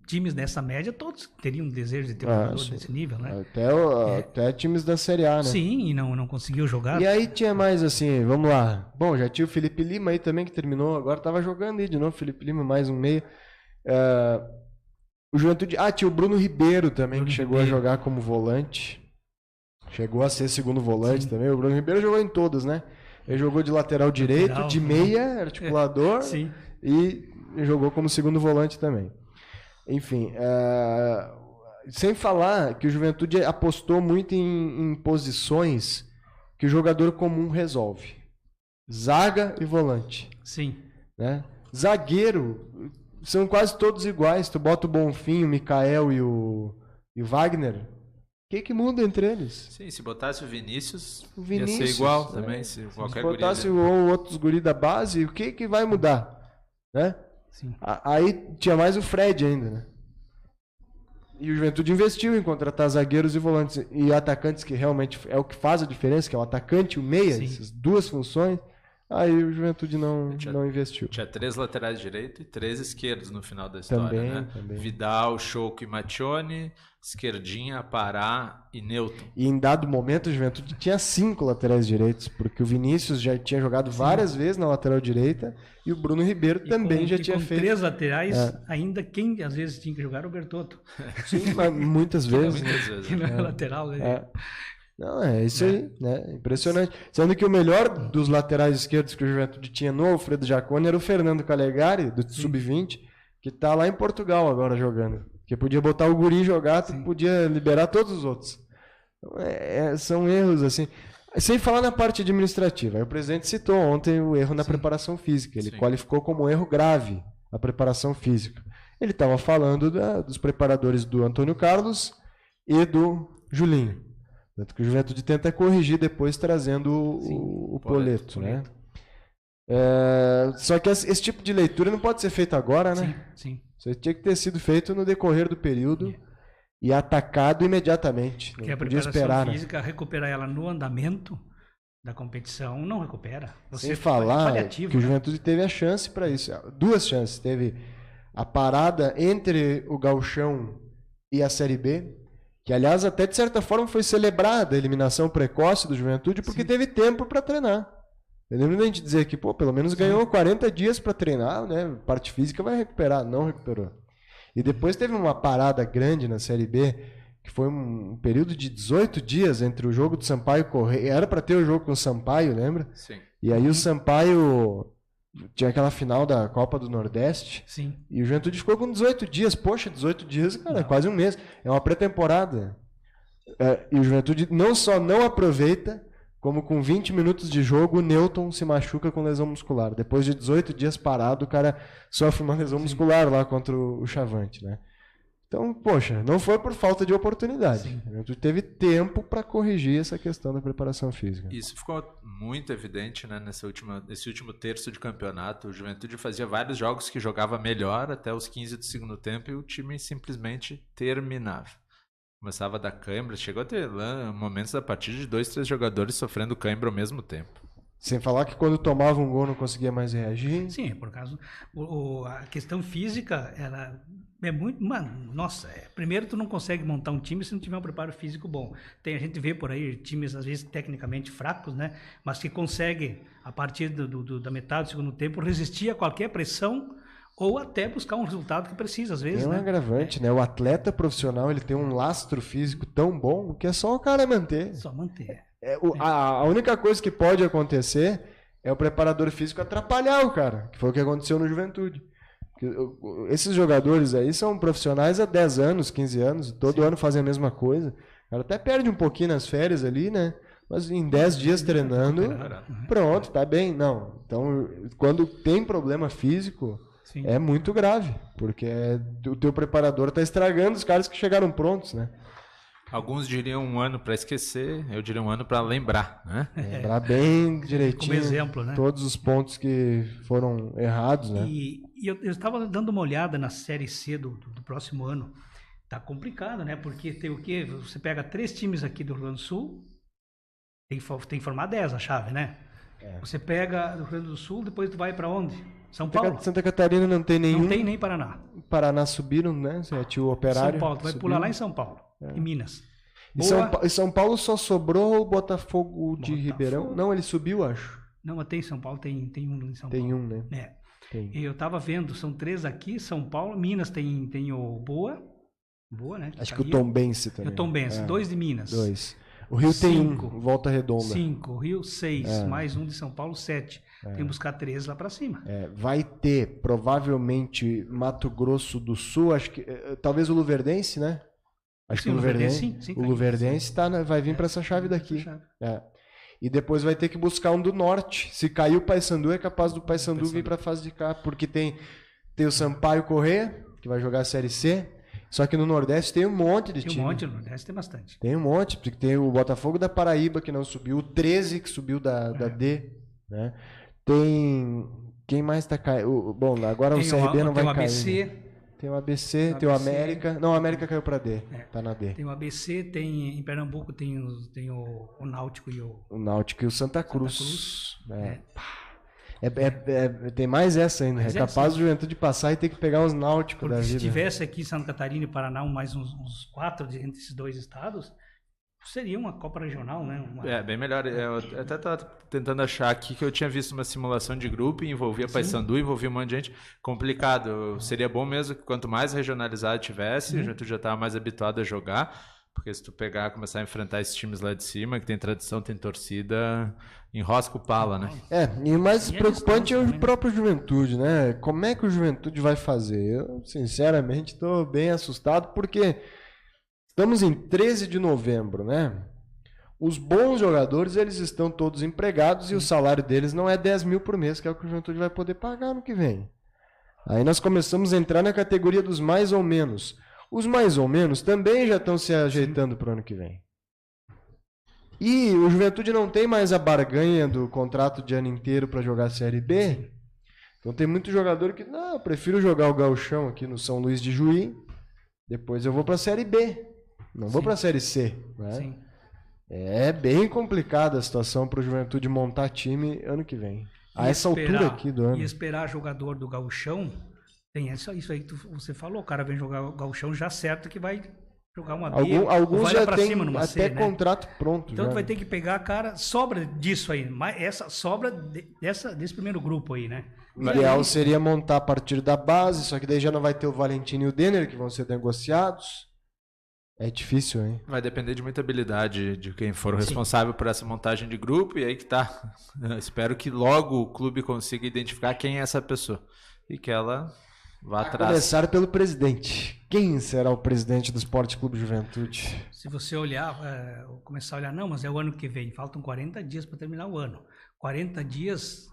Speaker 3: times dessa média, todos teriam desejo de ter um jogador desse nível, né?
Speaker 2: Até times da Série A, né?
Speaker 3: Sim, e não conseguiu jogar.
Speaker 2: E aí tinha mais assim, vamos lá. Bom, já tinha o Felipe Lima aí também, que terminou, agora tava jogando aí de novo, Felipe Lima, mais um meio. O Juventude... tinha o Bruno Ribeiro também, que chegou a jogar como volante. Chegou a ser segundo volante também. O Bruno Ribeiro jogou em todas, né? Ele jogou de lateral direito, de meia, articulador, e jogou como segundo volante também. Enfim, sem falar que o Juventude apostou muito em posições que o jogador comum resolve. Zaga e volante.
Speaker 3: Sim.
Speaker 2: Né? Zagueiro, são quase todos iguais. Tu bota o Bonfim, o Mikael e o Wagner... O que muda entre eles?
Speaker 4: Sim, se botasse o Vinícius ia ser igual também. Se
Speaker 2: botasse outros guri da base, o que vai mudar? Né?
Speaker 3: Sim.
Speaker 2: Aí tinha mais o Fred ainda, né? E o Juventude investiu em contratar zagueiros e volantes e atacantes, que realmente é o que faz a diferença, que é o atacante e o meia, essas 2 funções. Aí o Juventude não investiu.
Speaker 4: Tinha 3 laterais direito e 3 esquerdos no final da história,
Speaker 2: também.
Speaker 4: Vidal, Choco e Mattione, esquerdinha, Pará e Newton.
Speaker 2: E em dado momento o Juventude tinha 5 laterais direitos, porque o Vinícius já tinha jogado várias vezes na lateral direita e o Bruno Ribeiro também já tinha feito.
Speaker 3: 3 laterais, ainda quem às vezes tinha que jogar era o Bertotto.
Speaker 2: Sim, mas muitas vezes.
Speaker 3: Que não é lateral, né?
Speaker 2: Não, é isso aí, né? Impressionante. Sendo que o melhor dos laterais esquerdos que o Juventude tinha no Alfredo Jaconi era o Fernando Calegari, do Sub-20, que tá lá em Portugal agora jogando. Que podia botar o guri jogar, tu podia liberar todos os outros. Então, são erros, assim. Sem falar na parte administrativa. Aí o presidente citou ontem o erro na preparação física. Ele qualificou como erro grave a preparação física. Ele estava falando dos preparadores do Antônio Carlos e do Julinho. Tanto que o Juventude tenta corrigir depois trazendo o Poletto, né? Só que esse tipo de leitura não pode ser feito agora, né?
Speaker 3: Sim.
Speaker 2: Isso tinha que ter sido feito no decorrer do período e atacado imediatamente. Não
Speaker 3: porque a
Speaker 2: podia
Speaker 3: preparação
Speaker 2: esperar,
Speaker 3: física, recuperar ela no andamento da competição, não recupera.
Speaker 2: Sem falar que o Juventude teve a chance para isso. 2 chances. Teve a parada entre o Gauchão e a Série B, que, aliás, até de certa forma foi celebrada a eliminação precoce do Juventude, porque teve tempo para treinar. Eu lembro da gente dizer que, pelo menos ganhou 40 dias para treinar, né? Parte física vai recuperar, não recuperou. E depois teve uma parada grande na Série B, que foi um período de 18 dias entre o jogo do Sampaio Correia. Era para ter o jogo com o Sampaio, lembra?
Speaker 4: Sim.
Speaker 2: E aí o Sampaio tinha aquela final da Copa do Nordeste.
Speaker 3: Sim.
Speaker 2: E o Juventude ficou com 18 dias. Poxa, 18 dias, cara, é quase um mês. É uma pré-temporada. E o Juventude não só não aproveita, como com 20 minutos de jogo, o Newton se machuca com lesão muscular. Depois de 18 dias parado, o cara sofre uma lesão muscular lá contra o Chavante, né? Então, poxa, não foi por falta de oportunidade.
Speaker 3: Sim.
Speaker 2: A Juventude teve tempo para corrigir essa questão da preparação física.
Speaker 4: Isso ficou muito evidente, né, nesse último terço de campeonato. O Juventude fazia vários jogos que jogava melhor até os 15 do segundo tempo e o time simplesmente terminava. Começava a dar cãibra, chegou a ter momentos da partida de 2, 3 jogadores sofrendo cãibra ao mesmo tempo.
Speaker 2: Sem falar que quando tomava um gol não conseguia mais reagir.
Speaker 3: Sim, por causa a questão física, ela é muito, mano, nossa, primeiro tu não consegue montar um time se não tiver um preparo físico bom. A gente vê por aí times às vezes tecnicamente fracos, né, mas que conseguem a partir da metade do segundo tempo resistir a qualquer pressão ou até buscar um resultado que precisa às vezes,
Speaker 2: Tem um
Speaker 3: né?
Speaker 2: agravante, né? O atleta profissional, ele tem um lastro físico tão bom que é só o cara manter.
Speaker 3: Só manter.
Speaker 2: A única coisa que pode acontecer é o preparador físico atrapalhar o cara, que foi o que aconteceu no Juventude. Esses jogadores aí são profissionais há 10 anos, 15 anos, todo ano fazem a mesma coisa. O cara até perde um pouquinho nas férias ali, né? Mas em 10 dias treinando, pronto, tá bem. Não, então quando tem problema físico,
Speaker 3: Sim.
Speaker 2: é muito grave, porque o teu preparador tá estragando os caras que chegaram prontos, né?
Speaker 4: Alguns diriam um ano para esquecer, eu diria um ano para lembrar, né?
Speaker 2: Lembrar bem direitinho
Speaker 3: Como exemplo, né?
Speaker 2: todos os pontos que foram errados, né?
Speaker 3: E eu estava dando uma olhada na Série C do próximo ano. Tá complicado, né? Porque tem o quê? Você pega 3 times aqui do Rio Grande do Sul, tem que formar 10 a chave, né? Você pega do Rio Grande do Sul, depois tu vai para onde? São Paulo.
Speaker 2: Santa Catarina não tem nenhum.
Speaker 3: Não tem nem Paraná.
Speaker 2: Paraná subiram, né? Tinha o Operário.
Speaker 3: São Paulo, tu vai
Speaker 2: subiu.
Speaker 3: pular lá em São Paulo, em Minas.
Speaker 2: Em São Paulo só sobrou o Botafogo de Ribeirão. Não, ele subiu, acho.
Speaker 3: Não, mas tem São Paulo, tem um em São
Speaker 2: Tem
Speaker 3: Paulo.
Speaker 2: um, né?
Speaker 3: É.
Speaker 2: Tem.
Speaker 3: Eu tava vendo, são 3 aqui, São Paulo, Minas tem o Boa, né?
Speaker 2: Acho que o Tombense
Speaker 3: E
Speaker 2: também.
Speaker 3: o Tombense, 2 de Minas.
Speaker 2: 2. O Rio tem
Speaker 3: 5.
Speaker 2: Volta Redonda.
Speaker 3: 5, Rio 6, mais um de São Paulo 7. Tem que buscar 13 lá para cima.
Speaker 2: Vai ter, provavelmente, Mato Grosso do Sul, acho que talvez o Luverdense, né? Acho
Speaker 3: Sim,
Speaker 2: que o Luverdense,
Speaker 3: sim,
Speaker 2: o Luverdense vai vir para essa chave daqui.
Speaker 3: Chave.
Speaker 2: E depois vai ter que buscar um do norte. Se cair o Paysandu, é capaz do Paysandu vir para a fase de cá, porque tem o Sampaio Corrêa, que vai jogar a Série C. Só que no Nordeste tem um monte de time.
Speaker 3: Tem um monte, no Nordeste tem bastante.
Speaker 2: Tem um monte, porque tem o Botafogo da Paraíba que não subiu, o 13 que subiu da D, né? Tem... Quem mais tá caindo? Bom, agora o CRB não vai cair. Tem o ABC, tem o América. Não, o América caiu pra D. Tá na D.
Speaker 3: Tem o ABC, tem em Pernambuco tem o Náutico e o
Speaker 2: Náutico e o Santa Cruz. Tem mais essa ainda. É capaz o Juventude passar e ter que pegar os Náuticos da vida.
Speaker 3: Se tivesse aqui Santa Catarina e Paraná mais uns 4 entre esses 2 estados, seria uma Copa Regional, né?
Speaker 4: Bem melhor. Eu até estava tentando achar aqui que eu tinha visto uma simulação de grupo e envolvia Paysandu, envolvia um monte de gente. Complicado. Seria bom mesmo que quanto mais regionalizado tivesse, a gente já estava mais habituado a jogar. Porque se tu pegar, começar a enfrentar esses times lá de cima, que tem tradição, tem torcida, enrosca o pala, né?
Speaker 2: E o mais preocupante é o próprio Juventude, né? Como é que o Juventude vai fazer? Eu, sinceramente, estou bem assustado, porque estamos em 13 de novembro, né? Os bons jogadores, eles estão todos empregados e o salário deles não é 10 mil por mês, que é o que o Juventude vai poder pagar no que vem. Aí nós começamos a entrar na categoria dos mais ou menos. Os mais ou menos também já estão se ajeitando para o ano que vem. E o Juventude não tem mais a barganha do contrato de ano inteiro para jogar a Série B. Então tem muito jogador que, não, eu prefiro jogar o gauchão aqui no São Luís de Juí, depois eu vou para a Série B, não vou para a Série C. Né? Sim. É bem complicada a situação para o Juventude montar time ano que vem. A essa altura aqui do ano.
Speaker 3: E esperar jogador do gauchão... Tem isso aí que você falou, o cara vem jogar o gauchão já certo que vai jogar uma B,
Speaker 2: alguns já tem
Speaker 3: cima numa
Speaker 2: até
Speaker 3: C,
Speaker 2: contrato pronto.
Speaker 3: Então
Speaker 2: já.
Speaker 3: tu vai ter que pegar, cara, sobra disso aí, essa sobra desse primeiro grupo aí, né?
Speaker 2: O ideal seria montar a partir da base, só que daí já não vai ter o Valentim e o Denner que vão ser negociados. É difícil, hein?
Speaker 4: Vai depender de muita habilidade de quem for o responsável por essa montagem de grupo, e aí que tá. Eu espero que logo o clube consiga identificar quem é essa pessoa e que ela vá atrás.
Speaker 2: Começar pelo presidente. Quem será o presidente do Esporte Clube Juventude?
Speaker 3: Se você olhar, começar a olhar, não, mas é o ano que vem, faltam 40 dias para terminar o ano. 40 dias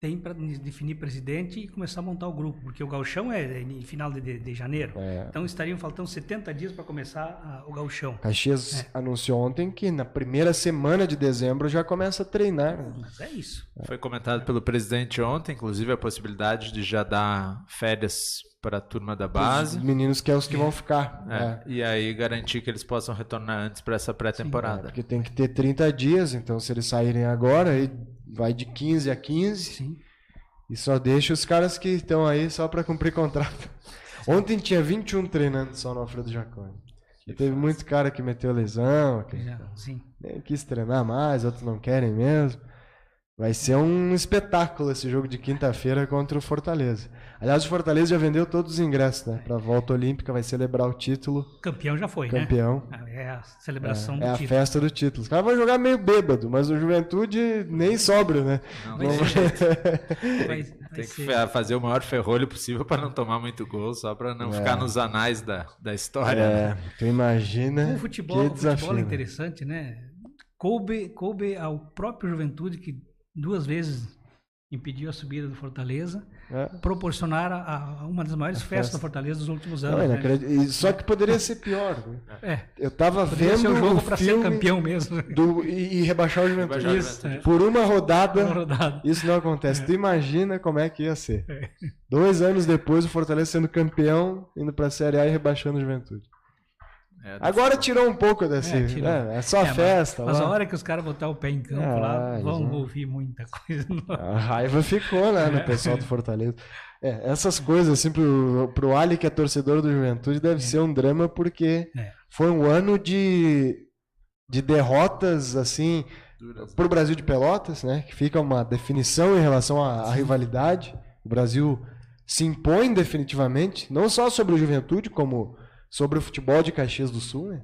Speaker 3: tem para definir presidente e começar a montar o grupo, porque o gauchão é em final de janeiro. Então estariam faltando 70 dias para começar o gauchão.
Speaker 2: Caxias anunciou ontem que na primeira semana de dezembro já começa a treinar.
Speaker 3: Mas é isso.
Speaker 4: Foi comentado pelo presidente ontem, inclusive, a possibilidade de já dar férias para a turma da base.
Speaker 2: Os meninos que é os que vão ficar.
Speaker 4: E aí garantir que eles possam retornar antes para essa pré-temporada.
Speaker 2: Porque tem que ter 30 dias, então se eles saírem agora, aí vai de 15 a 15.
Speaker 3: Sim.
Speaker 2: E só deixa os caras que estão aí só para cumprir contrato. Ontem tinha 21 treinando só no Alfredo Jaconi. E teve muito cara que meteu lesão, que nem quis treinar mais, outros não querem mesmo. Vai ser um espetáculo esse jogo de quinta-feira contra o Fortaleza. Aliás, o Fortaleza já vendeu todos os ingressos, né? Para a volta olímpica, vai celebrar o título.
Speaker 3: Campeão já foi,
Speaker 2: Campeão.
Speaker 3: né? É a celebração do
Speaker 2: título.
Speaker 3: título.
Speaker 2: É a festa do título. Os caras vão jogar meio bêbado, mas o Juventude nem sóbrio, né?
Speaker 4: Não tem tem que fazer o maior ferrolho possível para não tomar muito gol, só para não ficar nos anais da história.
Speaker 2: Tu imagina.
Speaker 3: O futebol é interessante, né? Coube ao próprio Juventude, que 2 vezes impediu a subida do Fortaleza, proporcionar a uma das maiores festas da Fortaleza dos últimos anos.
Speaker 2: Né? Só que poderia ser pior. Né? Eu tava vendo
Speaker 3: ser o jogo
Speaker 2: para
Speaker 3: ser campeão mesmo.
Speaker 2: E rebaixar o Juventude. Por uma rodada, isso não acontece. Tu imagina como é que ia ser. 2 anos depois, o Fortaleza sendo campeão, indo para a Série A e rebaixando o Juventude. Agora tirou um pouco desse. É só festa.
Speaker 3: Mas a hora que os caras botar o pé em campo lá, vão ouvir muita coisa.
Speaker 2: A raiva ficou, né, no pessoal do Fortaleza. Essas coisas, assim, pro Ali, que é torcedor do Juventude, deve ser um drama, porque foi um ano de derrotas, assim, pro Brasil de Pelotas, né? Que fica uma definição em relação à rivalidade. O Brasil se impõe definitivamente, não só sobre o Juventude, como sobre o futebol de Caxias do Sul, né?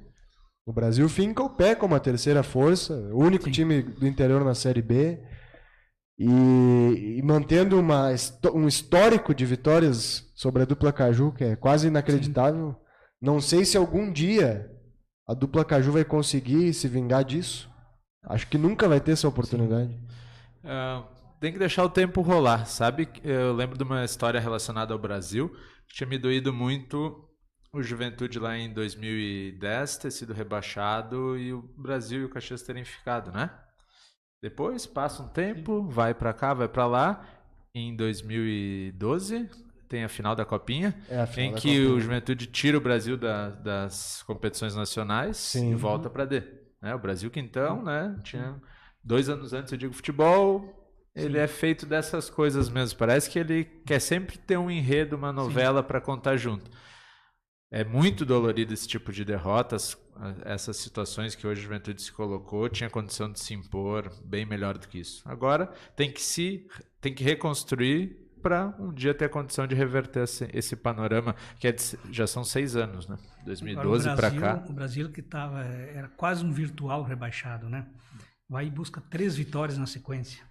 Speaker 2: O Brasil finca o pé como a terceira força, o único time do interior na Série B, e mantendo um histórico de vitórias sobre a dupla Caju, que é quase inacreditável. Não sei se algum dia a dupla Caju vai conseguir se vingar disso. Acho que nunca vai ter essa oportunidade.
Speaker 4: Tem que deixar o tempo rolar, sabe? Eu lembro de uma história relacionada ao Brasil, que tinha me doído muito o Juventude lá em 2010 ter sido rebaixado e o Brasil e o Caxias terem ficado, né? Depois passa um tempo, vai pra cá, vai pra lá. Em 2012 tem a final da Copinha, em que o Juventude tira o Brasil das competições nacionais e volta pra D. Né? O Brasil que então, né, tinha 2 anos antes, eu digo, futebol, ele é feito dessas coisas mesmo. Parece que ele quer sempre ter um enredo, uma novela para contar junto. É muito dolorido esse tipo de derrotas, essas situações que hoje a Juventude se colocou, tinha condição de se impor bem melhor do que isso. Agora tem que reconstruir para um dia ter a condição de reverter esse panorama, que já são 6 anos, né? 2012 para cá.
Speaker 3: O Brasil que era quase um virtual rebaixado, né? Vai e busca 3 vitórias na sequência.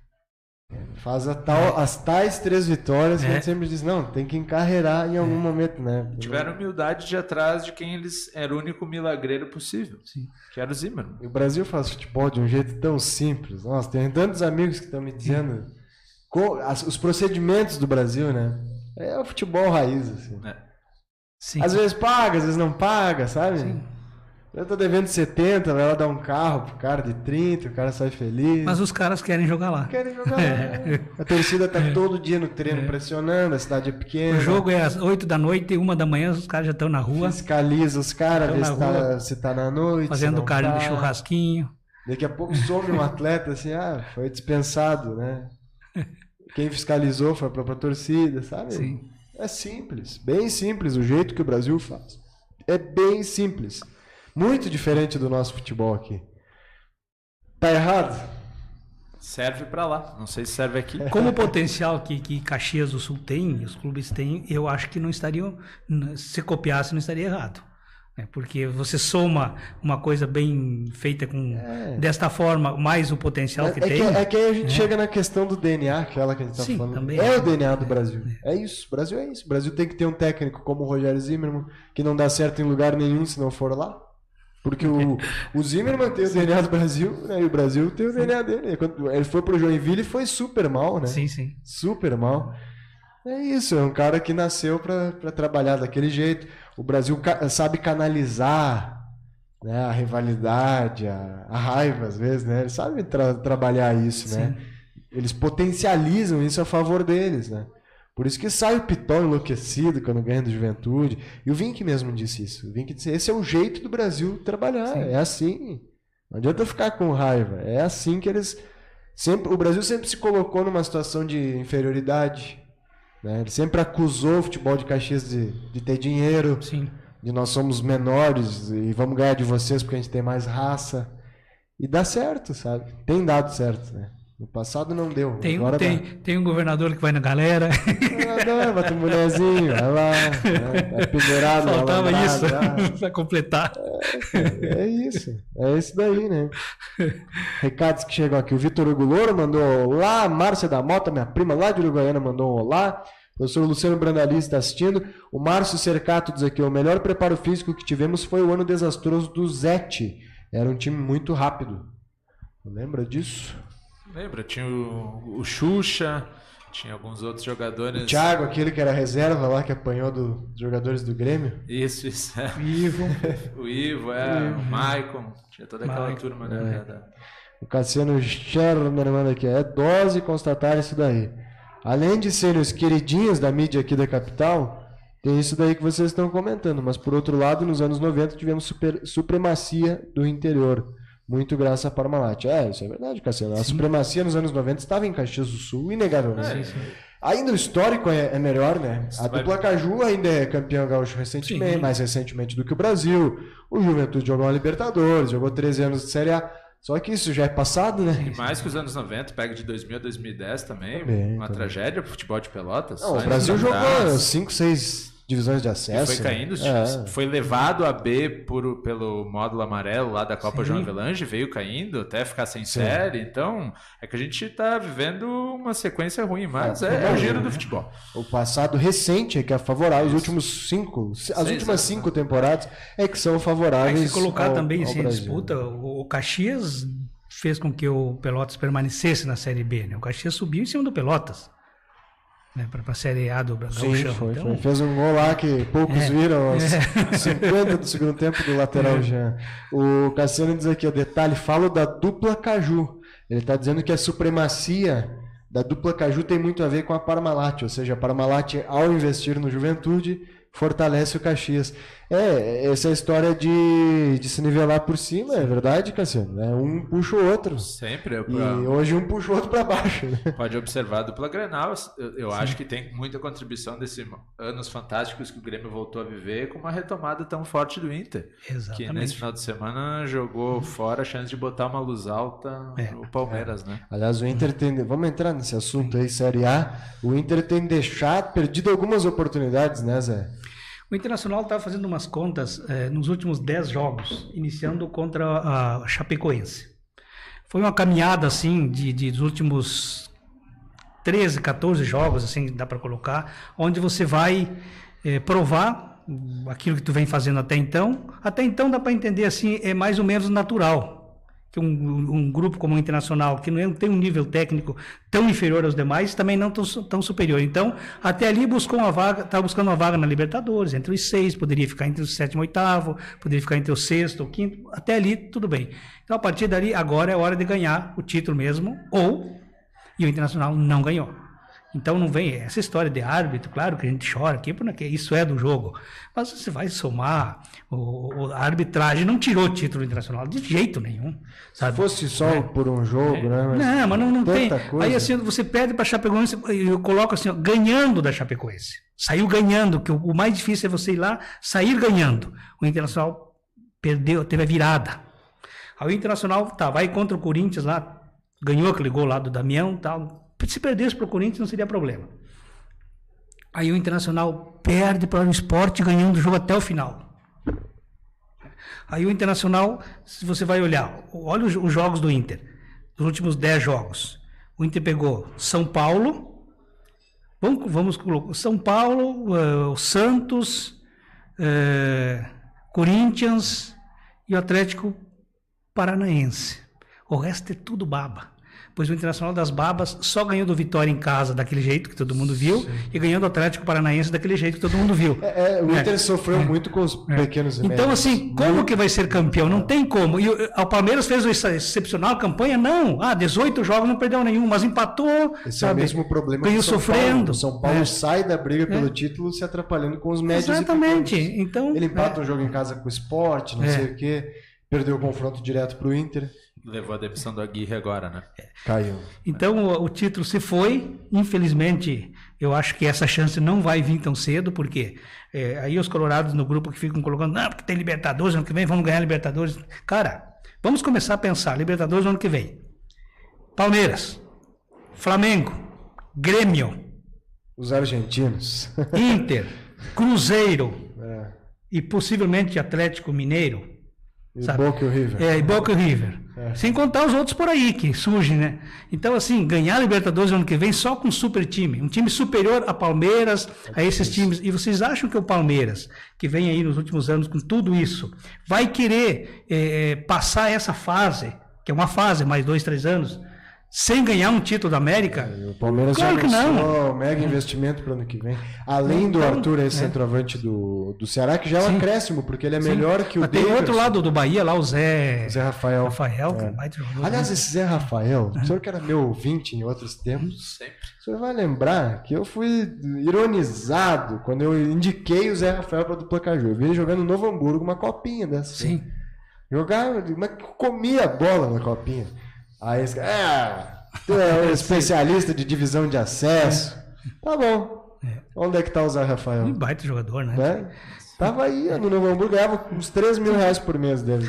Speaker 2: Faz as tais 3 vitórias que a gente sempre diz, não, tem que encarreirar em algum momento, né?
Speaker 4: Tiveram humildade de atrás de quem eles era o único milagreiro possível, que era o Zimmermann.
Speaker 2: E o Brasil faz futebol de um jeito tão simples. Nossa, tem tantos amigos que estão me dizendo os procedimentos do Brasil, né? É o futebol raiz, assim. Às vezes paga, às vezes não paga, sabe? Sim. Eu tô devendo 70, vai lá dar um carro pro cara de 30, o cara sai feliz.
Speaker 3: Mas os caras querem jogar lá.
Speaker 2: Querem jogar lá. A torcida tá todo dia no treino pressionando, a cidade é pequena.
Speaker 3: O jogo é às 8 da noite e 1 da manhã, os caras já estão na rua.
Speaker 2: Fiscaliza os caras, vê se tá na noite.
Speaker 3: Fazendo carne de churrasquinho.
Speaker 2: Daqui a pouco some um atleta assim, foi dispensado, né? Quem fiscalizou foi a própria torcida, sabe?
Speaker 3: Sim.
Speaker 2: É simples, bem simples o jeito que o Brasil faz. É bem simples. Muito diferente do nosso futebol aqui. Tá errado?
Speaker 4: Serve pra lá, não sei se serve aqui.
Speaker 3: Como o potencial que Caxias do Sul tem, os clubes têm, eu acho que não estariam, se copiasse, não estaria errado. Porque você soma uma coisa bem feita desta forma, mais o potencial que tem.
Speaker 2: É que aí a gente chega na questão do DNA, aquela que a gente tá falando.
Speaker 3: Também
Speaker 2: o DNA do Brasil. É isso, o Brasil é isso. O Brasil tem que ter um técnico como o Rogério Zimmermann, que não dá certo em lugar nenhum se não for lá. Porque o Zimmermann tem o DNA do Brasil, né? E o Brasil tem o DNA dele. Quando ele foi pro Joinville, foi super mal, né?
Speaker 3: Sim, sim.
Speaker 2: Super mal. É isso, é um cara que nasceu para trabalhar daquele jeito. O Brasil sabe canalizar, né, a rivalidade, a raiva, às vezes, né? Eles sabem trabalhar isso,
Speaker 3: Sim.
Speaker 2: né? Eles potencializam isso a favor deles, né? Por isso que sai o Pitol enlouquecido quando ganha do Juventude. E o Vink mesmo disse isso. O Vink disse, esse é o jeito do Brasil trabalhar. Sim. É assim. Não adianta ficar com raiva. É assim que eles... O Brasil sempre se colocou numa situação de inferioridade. Né? Ele sempre acusou o futebol de Caxias de ter dinheiro.
Speaker 3: Sim.
Speaker 2: De nós somos menores e vamos ganhar de vocês porque a gente tem mais raça. E dá certo, sabe? Tem dado certo, né? No passado não deu.
Speaker 3: Tem um governador que vai na galera.
Speaker 2: Bota um mulherzinho, vai lá, é pendurado.
Speaker 3: Faltava isso para completar.
Speaker 2: É isso. É isso daí, né? Recados que chegam aqui. O Vitor Hugo Louro mandou olá. Márcia da Mota, minha prima lá de Uruguaiana, mandou um olá. O professor Luciano Brandali está assistindo. O Márcio Cercato diz aqui: o melhor preparo físico que tivemos foi o ano desastroso do Zete. Era um time muito rápido. Lembra disso?
Speaker 4: Lembra, tinha o Xuxa, tinha alguns outros jogadores.
Speaker 2: O Thiago, aquele que era reserva lá, que apanhou dos jogadores do Grêmio.
Speaker 4: Isso.
Speaker 3: O Ivo.
Speaker 4: O Ivo, o Maicon. Tinha toda aquela turma, né?
Speaker 2: O Cassiano Scherner manda aqui. É dose constatar isso daí. Além de serem os queridinhos da mídia aqui da capital, tem isso daí que vocês estão comentando. Mas, por outro lado, nos anos 90 tivemos supremacia do interior. Muito graças a Parmalat. Isso é verdade, Cassiano. A supremacia nos anos 90 estava em Caxias do Sul, inegavelmente.
Speaker 3: Sim.
Speaker 2: Ainda o histórico é melhor, né? A dupla Caju ainda é campeão gaúcho recentemente, mais recentemente do que o Brasil. O Juventude jogou uma Libertadores, jogou 13 anos de Série A. Só que isso já é passado, né?
Speaker 4: E mais que os anos 90, pega de 2000 a 2010 também. Uma tragédia pro futebol de Pelotas.
Speaker 2: Não, o Brasil jogou 5, 6 divisões de acesso.
Speaker 4: E foi caindo, foi levado a B pelo módulo amarelo lá da Copa João Avelange, veio caindo até ficar sem série. Então, é que a gente está vivendo uma sequência ruim, mas é o giro do futebol.
Speaker 2: O passado recente é que é favorável, os últimos 5, as últimas 5 temporadas é que são favoráveis.
Speaker 3: Se colocar também
Speaker 2: ao
Speaker 3: em
Speaker 2: Brasil.
Speaker 3: disputa, o Caxias fez com que o Pelotas permanecesse na Série B, né? O Caxias subiu em cima do Pelotas. Né, para a Série A do Gauchão.
Speaker 2: Sim, foi. Fez um gol lá que poucos viram, aos 50 do segundo tempo do lateral Jean. O Cassiano diz aqui, o detalhe, falo da dupla Caju. Ele está dizendo que a supremacia da dupla Caju tem muito a ver com a Parmalat, ou seja, a Parmalat, ao investir no Juventude, fortalece o Caxias. Essa é a história de se nivelar por cima, é verdade, Cassiano? Um puxa o outro.
Speaker 4: Sempre.
Speaker 2: E hoje um puxa o outro para baixo. Né?
Speaker 4: Pode observar a dupla Grenal. Eu acho que tem muita contribuição desses anos fantásticos que o Grêmio voltou a viver com uma retomada tão forte do Inter.
Speaker 3: Exatamente.
Speaker 4: Que nesse final de semana jogou fora a chance de botar uma luz alta no Palmeiras, né?
Speaker 2: Aliás, o Inter tem... Vamos entrar nesse assunto aí, Série A. O Inter tem perdido algumas oportunidades, né, Zé?
Speaker 3: O Internacional estava fazendo umas contas nos últimos 10 jogos, iniciando contra a Chapecoense. Foi uma caminhada, assim, dos últimos 13, 14 jogos, assim, dá para colocar, onde você vai provar aquilo que tu vem fazendo até então. Até então dá para entender, assim, é mais ou menos natural. Que um grupo como o Internacional, que não tem um nível técnico tão inferior aos demais, também não tão superior. Então, até ali estava buscando uma vaga na Libertadores, entre os 6, poderia ficar entre o 7º e 8º, poderia ficar entre o 6º, o 5º, até ali tudo bem. Então, a partir dali, agora é hora de ganhar o título mesmo, e o Internacional não ganhou. Então não vem essa história de árbitro, claro que a gente chora aqui, porque isso é do jogo. Mas você vai somar, a arbitragem não tirou o título internacional de jeito nenhum. Sabe?
Speaker 2: Se fosse só por um jogo, né?
Speaker 3: Mas não tem.
Speaker 2: Coisa.
Speaker 3: Aí assim, você perde para a Chapecoense, eu coloco assim, ganhando da Chapecoense. Saiu ganhando, que o mais difícil é você ir lá, sair ganhando. O Internacional teve a virada. Aí o Internacional vai contra o Corinthians lá, ganhou aquele gol lá do Damião e tal. Se perdesse para o Corinthians não seria problema. Aí o Internacional perde para o Sport ganhando o jogo até o final. Aí o Internacional, se você vai olha os jogos do Inter, dos últimos 10 jogos. O Inter pegou São Paulo, vamos colocar São Paulo, o Santos, Corinthians e o Atlético Paranaense. O resto é tudo baba. Pois o Internacional das Babas só ganhou do Vitória em casa daquele jeito que todo mundo viu, e ganhou do Atlético Paranaense daquele jeito que todo mundo viu.
Speaker 2: O Inter sofreu muito com os pequenos e médios.
Speaker 3: Então, assim, como que vai ser campeão? Não tem como. E o Palmeiras fez uma excepcional campanha? Não. 18 jogos, não perdeu nenhum, mas empatou.
Speaker 2: Esse é o mesmo problema
Speaker 3: ganhou
Speaker 2: que São
Speaker 3: sofrendo.
Speaker 2: Paulo. O São Paulo sai da briga pelo título se atrapalhando com os médios.
Speaker 3: Exatamente.
Speaker 2: E pequenos.
Speaker 3: Então,
Speaker 2: ele empata um jogo em casa com o Sport, não sei o quê. Perdeu o confronto direto pro Inter.
Speaker 4: Levou a demissão do Aguirre agora, né?
Speaker 2: Caiu.
Speaker 3: Então o título se foi. Infelizmente, eu acho que essa chance não vai vir tão cedo, porque aí os colorados no grupo que ficam colocando, não, porque tem Libertadores ano que vem, vamos ganhar Libertadores. Cara, vamos começar a pensar, Libertadores ano que vem. Palmeiras, Flamengo, Grêmio,
Speaker 2: os argentinos,
Speaker 3: Inter, Cruzeiro e possivelmente Atlético Mineiro.
Speaker 2: E Boca e o River.
Speaker 3: E Boca e o River. Sem contar os outros por aí que surgem, né? Então, assim, ganhar a Libertadores no ano que vem só com um super time. Um time superior a Palmeiras, a esses times. E vocês acham que o Palmeiras, que vem aí nos últimos anos com tudo isso, vai querer passar essa fase, que é uma fase, mais 2, 3 anos, sem ganhar um título da América?
Speaker 2: O Palmeiras
Speaker 3: claro
Speaker 2: já anunciou mega investimento para o ano que vem. Além do Arthur, esse centroavante do Ceará, que já é um acréscimo, porque ele é melhor que o
Speaker 3: Tem
Speaker 2: Daverson.
Speaker 3: outro lado do Bahia, lá o Zé
Speaker 2: Rafael.
Speaker 3: Que vai jogar.
Speaker 2: Aliás, esse Zé Rafael, o senhor que era meu ouvinte em outros tempos, o senhor vai lembrar que eu fui ironizado quando eu indiquei o Zé Rafael para a dupla Caju. Eu vi ele jogando no Novo Hamburgo, uma copinha dessa.
Speaker 3: Sim.
Speaker 2: Jogava, mas comia bola na copinha. Aí esse cara, tu é um especialista de divisão de acesso. Tá bom. Onde é que tá o Zé Rafael?
Speaker 3: Um baita jogador, né?
Speaker 2: Tava aí no Novo Hamburgo, ganhava uns 3 mil reais por mês dele.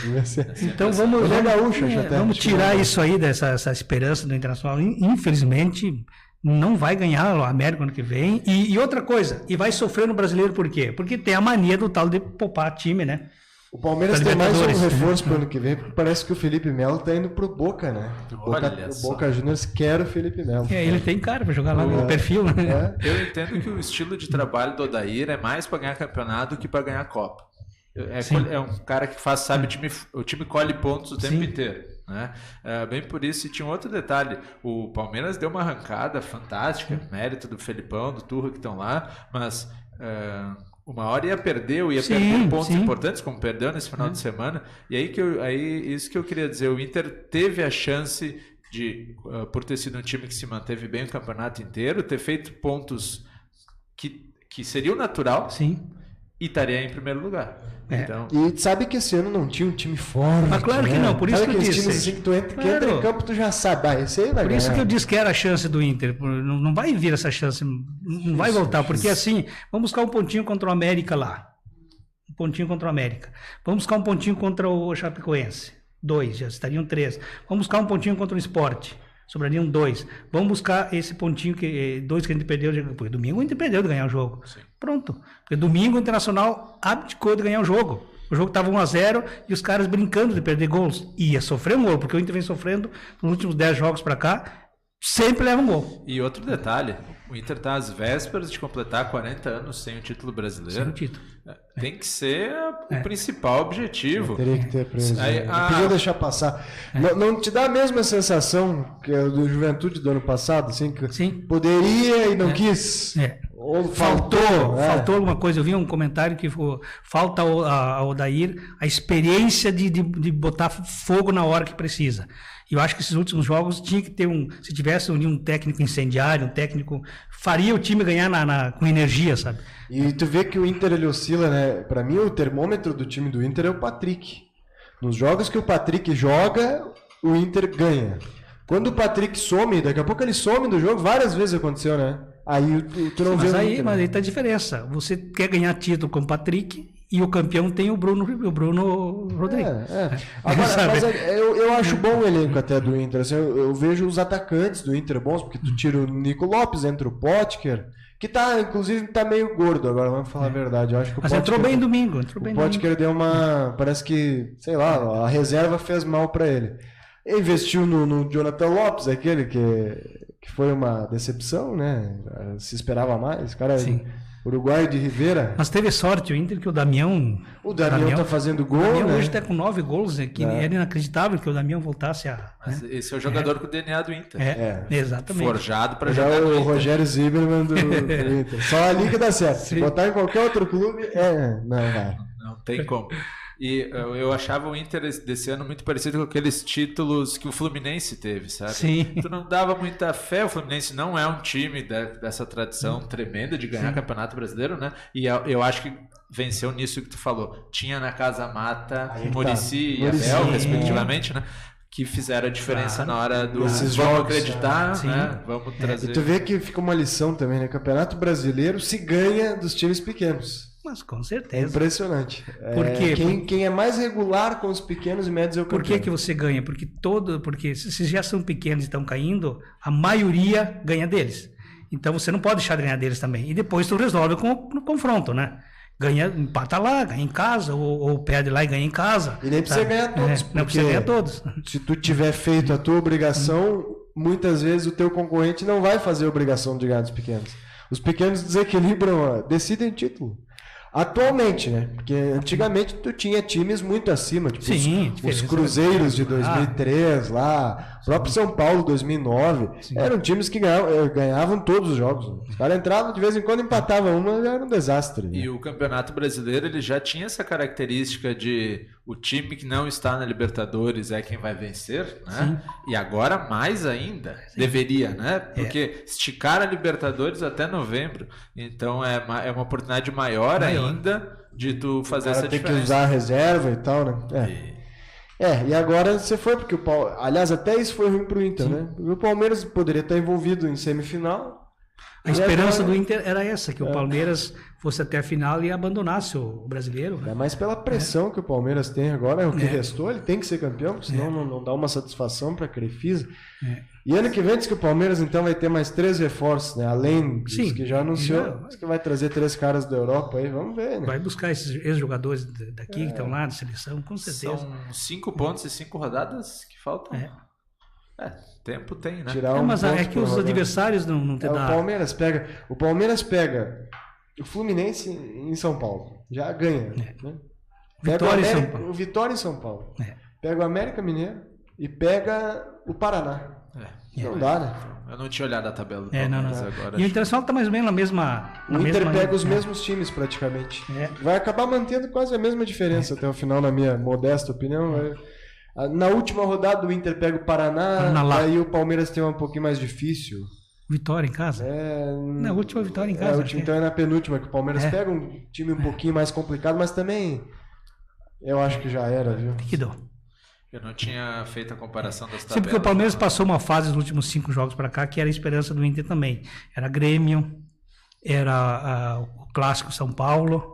Speaker 3: Então vamos tirar
Speaker 2: tipo,
Speaker 3: isso aí, dessa esperança do Internacional. Infelizmente, não vai ganhar o América ano que vem. E outra coisa, e vai sofrer no Brasileiro por quê? Porque tem a mania do tal de poupar time, né?
Speaker 2: O Palmeiras tem mais um reforço para o ano que vem, porque parece que o Felipe Melo tá indo pro Boca, né? O Boca Juniors quer o Felipe Melo.
Speaker 3: Ele tem cara para jogar lá no perfil, né?
Speaker 4: Eu entendo que o estilo de trabalho do Odair é mais para ganhar campeonato do que para ganhar Copa. É um cara que sabe, o time colhe pontos o tempo inteiro. Né? Bem por isso, e tinha um outro detalhe, o Palmeiras deu uma arrancada fantástica, mérito do Felipão, do Turra que estão lá, mas... uma hora ia perder pontos importantes, como perdeu nesse final de semana. E aí isso que eu queria dizer, o Inter teve a chance de, por ter sido um time que se manteve bem o campeonato inteiro, ter feito pontos que seria o natural e estaria em primeiro lugar. Então...
Speaker 2: E sabe que esse ano não tinha um time forte.
Speaker 3: Mas claro que não, por isso que eu disse.
Speaker 2: Times assim que tu entra em campo, tu já sabe. Esse aí vai
Speaker 3: por isso que eu disse que era a chance do Inter. Não vai vir essa chance, não vai voltar. Porque assim, vamos buscar um pontinho contra o América lá. Um pontinho contra o América. Vamos buscar um pontinho contra o Chapecoense. 2, já estariam 3. Vamos buscar um pontinho contra o Sport. Sobrariam 2. Vamos buscar esse pontinho 2 que a gente perdeu. Porque domingo a gente perdeu de ganhar o jogo. Sim. Pronto. Porque domingo o Internacional abdicou de ganhar o jogo. O jogo estava 1-0 e os caras brincando de perder gols. Ia sofrer um gol, porque o Inter vem sofrendo nos últimos 10 jogos para cá. Sempre leva um gol.
Speaker 4: E outro detalhe, o Inter está às vésperas de completar 40 anos sem o título brasileiro. Sem o título. Tem que ser o principal objetivo.
Speaker 2: Teria que ter preso. Não podia deixar passar. Não te dá a mesma sensação que a do Juventude do ano passado? Assim, que poderia e não quis? Ou
Speaker 3: faltou alguma coisa. Eu vi um comentário que falta ao Odair a experiência de botar fogo na hora que precisa. E eu acho que esses últimos jogos tinha que ter se tivesse um técnico incendiário, um técnico faria o time ganhar com energia, sabe?
Speaker 2: E tu vê que o Inter ele oscila, né? Para mim o termômetro do time do Inter é o Patrick. Nos jogos que o Patrick joga, o Inter ganha. Quando o Patrick some, daqui a pouco ele some do jogo, várias vezes aconteceu, né? Aí tu não vê o Inter.
Speaker 3: Mas aí tá a diferença. Você quer ganhar título com o Patrick e o campeão tem o Bruno Rodrigues.
Speaker 2: Agora, mas eu acho bom o elenco até do Inter. Assim, eu vejo os atacantes do Inter bons, porque tu tira o Nico Lopes, entra o Potker, que inclusive tá meio gordo agora, vamos falar a verdade. Eu acho que
Speaker 3: mas entrou bem domingo.
Speaker 2: O Potker deu uma... Parece que, sei lá, a reserva fez mal pra ele. Investiu no Jonathan Lopes, aquele que foi uma decepção, né? Se esperava mais. O cara Uruguai de Rivera.
Speaker 3: Mas teve sorte o Inter que o Damião...
Speaker 2: O Damião tá fazendo gol,
Speaker 3: o Damião
Speaker 2: né?
Speaker 3: hoje tá com 9 gols, que era inacreditável que o Damião voltasse a...
Speaker 4: Mas esse é o jogador com o DNA do Inter.
Speaker 3: Exatamente.
Speaker 4: Forjado para
Speaker 2: Já
Speaker 4: jogar no
Speaker 2: o
Speaker 4: Inter.
Speaker 2: Rogério Zimmermann do Inter. Só ali que dá certo. Se botar em qualquer outro clube, não vai.
Speaker 4: Não tem como. E eu achava o Inter desse ano muito parecido com aqueles títulos que o Fluminense teve, sabe?
Speaker 3: Sim.
Speaker 4: Tu não dava muita fé, o Fluminense não é um time dessa tradição tremenda de ganhar Campeonato Brasileiro, né? E eu acho que venceu nisso que tu falou. Tinha na Casa Mata, Muricy e Abel, respectivamente, né? Que fizeram a diferença na hora do
Speaker 2: Esses
Speaker 4: vamos
Speaker 2: jogos,
Speaker 4: acreditar, né? Vamos trazer.
Speaker 2: E tu vê que fica uma lição também, né? Campeonato Brasileiro se ganha dos times pequenos.
Speaker 3: Mas com
Speaker 2: É
Speaker 3: certeza.
Speaker 2: impressionante.
Speaker 3: Por quê?
Speaker 2: Quem é mais regular com os pequenos e médios é o campeão.
Speaker 3: Por que você ganha? Porque se já são pequenos e estão caindo, a maioria ganha deles. Então você não pode deixar de ganhar deles também. E depois tu resolve no confronto, né? Ganha, empata lá, ganha em casa, ou perde lá e ganha em casa.
Speaker 2: E nem precisa ganhar todos.
Speaker 3: Não precisa ganhar todos.
Speaker 2: Se tu tiver feito a tua obrigação, muitas vezes o teu concorrente não vai fazer a obrigação de ganhar dos pequenos. Os pequenos desequilibram, decidem título. Atualmente, né? Porque antigamente tu tinha times muito acima, tipo os Cruzeiros de 2003 lá, o próprio São Paulo 2009, eram times que ganhavam todos os jogos. Os caras entravam de vez em quando, empatavam uma, era um desastre. Né?
Speaker 4: E o Campeonato Brasileiro ele já tinha essa característica de o time que não está na Libertadores é quem vai vencer, né? E agora mais ainda, deveria, né? Porque esticar a Libertadores até novembro, então é uma oportunidade maior ainda de tu fazer essa diferença.
Speaker 2: Tem que usar a reserva e tal, né? E agora você foi, porque aliás, até isso foi ruim pro Inter, né? Porque o Palmeiras poderia estar envolvido em semifinal.
Speaker 3: A esperança do Inter era essa, que o Palmeiras fosse até a final e abandonasse o brasileiro.
Speaker 2: É mais pela pressão que o Palmeiras tem agora, o que restou, ele tem que ser campeão, senão não dá uma satisfação para a Crefisa. E ano que vem diz que o Palmeiras então vai ter mais 3 reforços, né? Além dos que já anunciou, diz que vai trazer 3 caras da Europa aí, vamos ver, né?
Speaker 3: Vai buscar esses ex-jogadores daqui que estão lá de seleção, com certeza.
Speaker 4: São 5 pontos e 5 rodadas que faltam. Tempo tem, né?
Speaker 3: Mas é que os adversários não te dão.
Speaker 2: O Palmeiras pega o Fluminense em São Paulo, já ganha. Né? O Vitória em São Paulo. Pega o América Mineiro e pega o Paraná. Não dá, né?
Speaker 4: Eu não tinha olhado a tabela do Palmeiras agora.
Speaker 3: E o Internacional está mais ou menos na mesma...
Speaker 2: O Inter pega os mesmos times praticamente. Vai acabar mantendo quase a mesma diferença até o final, na minha modesta opinião. Na última rodada o Inter pega o Paraná, aí o Palmeiras tem um pouquinho mais difícil.
Speaker 3: Vitória em casa? Na última vitória em casa.
Speaker 2: Então é na penúltima que o Palmeiras pega um time um pouquinho mais complicado, mas também eu acho que já era, viu?
Speaker 3: Que dó.
Speaker 4: Eu não tinha feito a comparação das tabelas.
Speaker 3: Sim, porque o Palmeiras passou uma fase nos últimos 5 jogos para cá que era a esperança do Inter também. Era Grêmio, era o clássico São Paulo...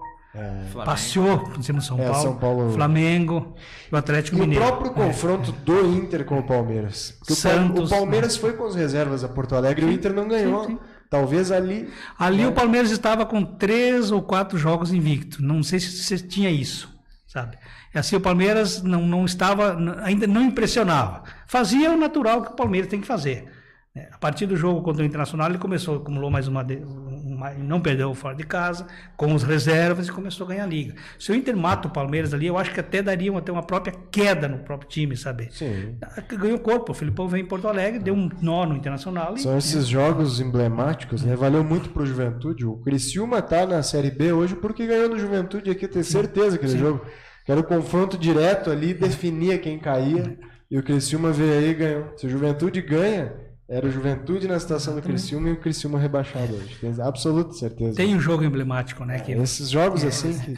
Speaker 3: Passeou, dizemos São Paulo, Flamengo, o Atlético Mineiro.
Speaker 2: E o próprio confronto do Inter com o Palmeiras.
Speaker 3: Santos,
Speaker 2: o Palmeiras foi com as reservas a Porto Alegre e o Inter não ganhou. Sim. Talvez ali...
Speaker 3: Ali o Palmeiras estava com 3 ou 4 jogos invicto. Não sei se você tinha isso, sabe? Assim, o Palmeiras não estava, ainda não impressionava. Fazia o natural que o Palmeiras tem que fazer. A partir do jogo contra o Internacional, ele acumulou mais não perdeu fora de casa, com os reservas e começou a ganhar a liga. Se o Inter mata o Palmeiras ali, eu acho que até daria até uma própria queda no próprio time, sabe?
Speaker 2: Sim.
Speaker 3: Ganhou corpo. O Filipão veio em Porto Alegre, deu um nó no Internacional.
Speaker 2: São esses jogos emblemáticos, né? Valeu muito pro Juventude. O Criciúma tá na Série B hoje porque ganhou do Juventude aqui, eu tenho certeza aquele jogo. Que era o confronto direto ali, definia quem caía. E o Criciúma veio aí e ganhou. Se o Juventude ganha... Era o Juventude na situação do Criciúma e o Criciúma rebaixado hoje. Tenho absoluta certeza.
Speaker 3: Tem um jogo emblemático, né?
Speaker 2: Esses jogos assim que...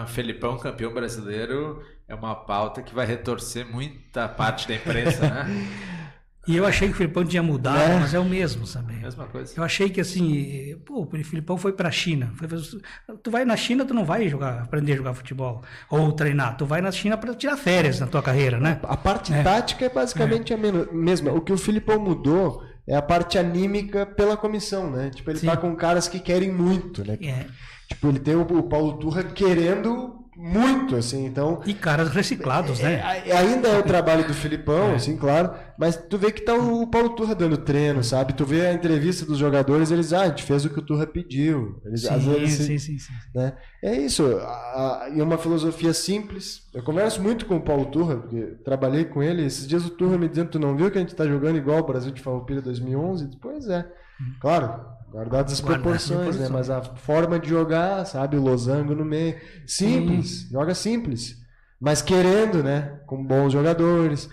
Speaker 4: Felipão, campeão brasileiro, é uma pauta que vai retorcer muita parte da imprensa, né?
Speaker 3: E eu achei que o Filipão tinha mudado, mas é o mesmo, sabe?
Speaker 4: Mesma coisa.
Speaker 3: Eu achei que assim, o Filipão foi pra China. Tu vai na China, tu não vai aprender a jogar futebol ou treinar. Tu vai na China para tirar férias na tua carreira, né?
Speaker 2: A parte tática é basicamente a mesma. O que o Filipão mudou é a parte anímica pela comissão, né? Tipo, ele tá com caras que querem muito, né? Tipo, ele tem o Paulo Turra querendo muito, assim, então...
Speaker 3: E caras reciclados, né?
Speaker 2: Ainda é o trabalho do Filipão, assim, claro, mas tu vê que tá o Paulo Turra dando treino, sabe? Tu vê a entrevista dos jogadores, eles, a gente fez o que o Turra pediu. Eles, às vezes,
Speaker 3: sim.
Speaker 2: né? É isso, e uma filosofia simples. Eu converso muito com o Paulo Turra, porque trabalhei com ele, esses dias o Turra me dizendo, tu não viu que a gente tá jogando igual o Brasil de Farroupilha 2011? Pois é, claro... Guardadas as proporções, né? Mas a forma de jogar, sabe? O losango no meio. Simples, joga simples. Mas querendo, né? Com bons jogadores.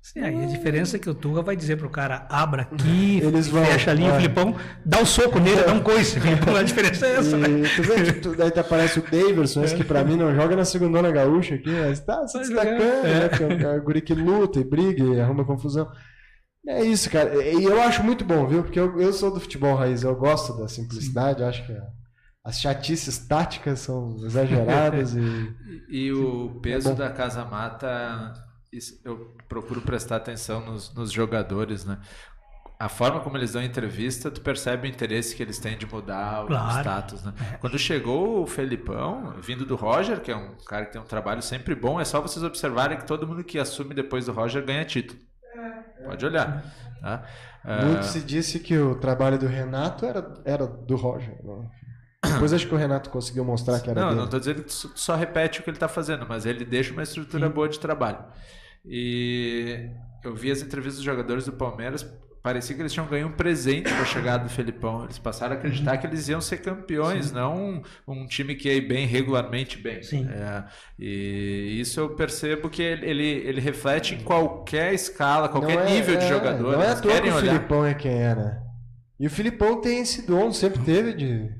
Speaker 3: Sim, aí a diferença é que o Turra vai dizer pro cara, abra aqui,
Speaker 2: eles vão,
Speaker 3: fecha ali, o Filipão dá um soco nele, dá um coice. Filipão, a diferença é essa.
Speaker 2: Tu vê que daí aparece o Davidson, esse que pra mim não joga na segundona gaúcha aqui, mas tá se destacando, né? Porque é um guri que luta e briga e arruma confusão. É isso, cara. E eu acho muito bom, viu? Porque eu sou do futebol raiz, eu gosto da simplicidade, eu acho que as chatices táticas são exageradas
Speaker 4: e o peso da Casa Mata, eu procuro prestar atenção nos jogadores, né? A forma como eles dão entrevista, tu percebe o interesse que eles têm de mudar o status, né? Quando chegou o Felipão, vindo do Roger, que é um cara que tem um trabalho sempre bom, é só vocês observarem que todo mundo que assume depois do Roger ganha título. Pode olhar. Tá?
Speaker 2: Muito se disse que o trabalho do Renato era do Roger. Né? Depois acho que o Renato conseguiu mostrar que era dele.
Speaker 4: Não estou dizendo que tu só repete o que ele está fazendo, mas ele deixa uma estrutura boa de trabalho. E eu vi as entrevistas dos jogadores do Palmeiras, parecia que eles tinham ganho um presente com a chegada do Felipão. Eles passaram a acreditar que eles iam ser campeões, não um time que ia ir bem, regularmente bem. E isso eu percebo que ele reflete em qualquer escala, qualquer nível de jogador.
Speaker 2: Não é à toa que o Felipão é quem é, né? E o Felipão tem esse dom, sempre teve de...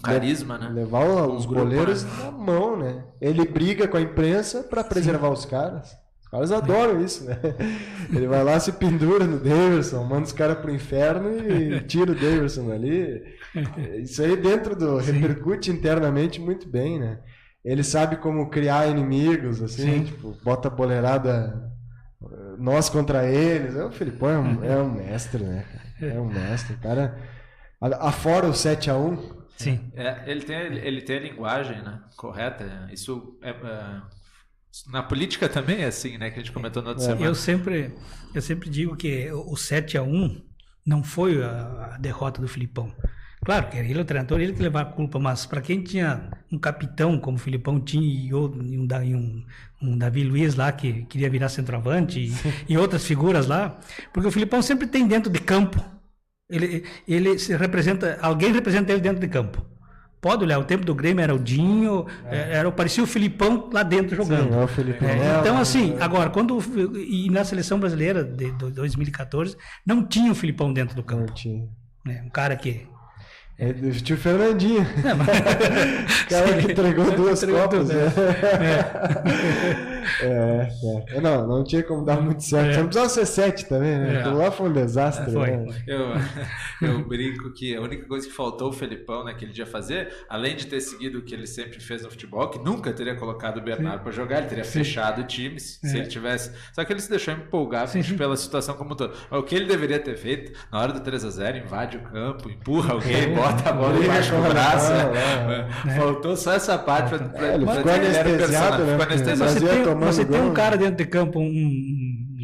Speaker 4: carisma, né?
Speaker 2: Levar os goleiros na mão, né? Ele briga com a imprensa para preservar os caras. Os caras adoram isso, né? Ele vai lá, se pendura no Davidson, manda os caras pro inferno e tira o Davidson ali. Isso aí dentro do... repercute internamente muito bem, né? Ele sabe como criar inimigos, assim, tipo, bota a boleirada nós contra eles. O Felipão é um mestre, né? É um mestre. O cara... afora o 7-1...
Speaker 3: Sim.
Speaker 4: Ele tem a linguagem, né, correta. Isso na política também é assim, né? Que a gente comentou na outra semana.
Speaker 3: Eu sempre digo que o 7-1 não foi a derrota do Filipão. Claro que ele é o treinador, ele que levar a culpa, mas para quem tinha um capitão como o Filipão tinha e um Davi Luiz lá que queria virar centroavante e outras figuras lá, porque o Filipão sempre tem dentro de campo. Ele se representa, alguém representa ele dentro de campo. Pode olhar, o tempo do Grêmio era o Dinho, parecia o Filipão lá dentro jogando.
Speaker 2: Sim, é o Filipão.
Speaker 3: Então, assim, agora, e na seleção brasileira de 2014, não tinha o Filipão dentro do campo.
Speaker 2: Não tinha.
Speaker 3: Um cara que...
Speaker 2: Tinha o Fernandinho. O cara que entregou duas copas. Não tinha como dar muito certo. Não precisava ser 7 também, né? Aquilo lá foi um desastre. Né?
Speaker 4: Eu brinco que a única coisa que faltou o Felipão naquele dia fazer, além de ter seguido o que ele sempre fez no futebol, que nunca teria colocado o Bernardo para jogar, ele teria fechado o time se ele tivesse. Só que ele se deixou empolgar pela situação como um todo. O que ele deveria ter feito na hora do 3-0, invade o campo, empurra alguém, bota a bola embaixo do braço. Faltou só essa parte para
Speaker 2: ele ficou anestesiado, né?
Speaker 3: Você tem um cara dentro de campo, um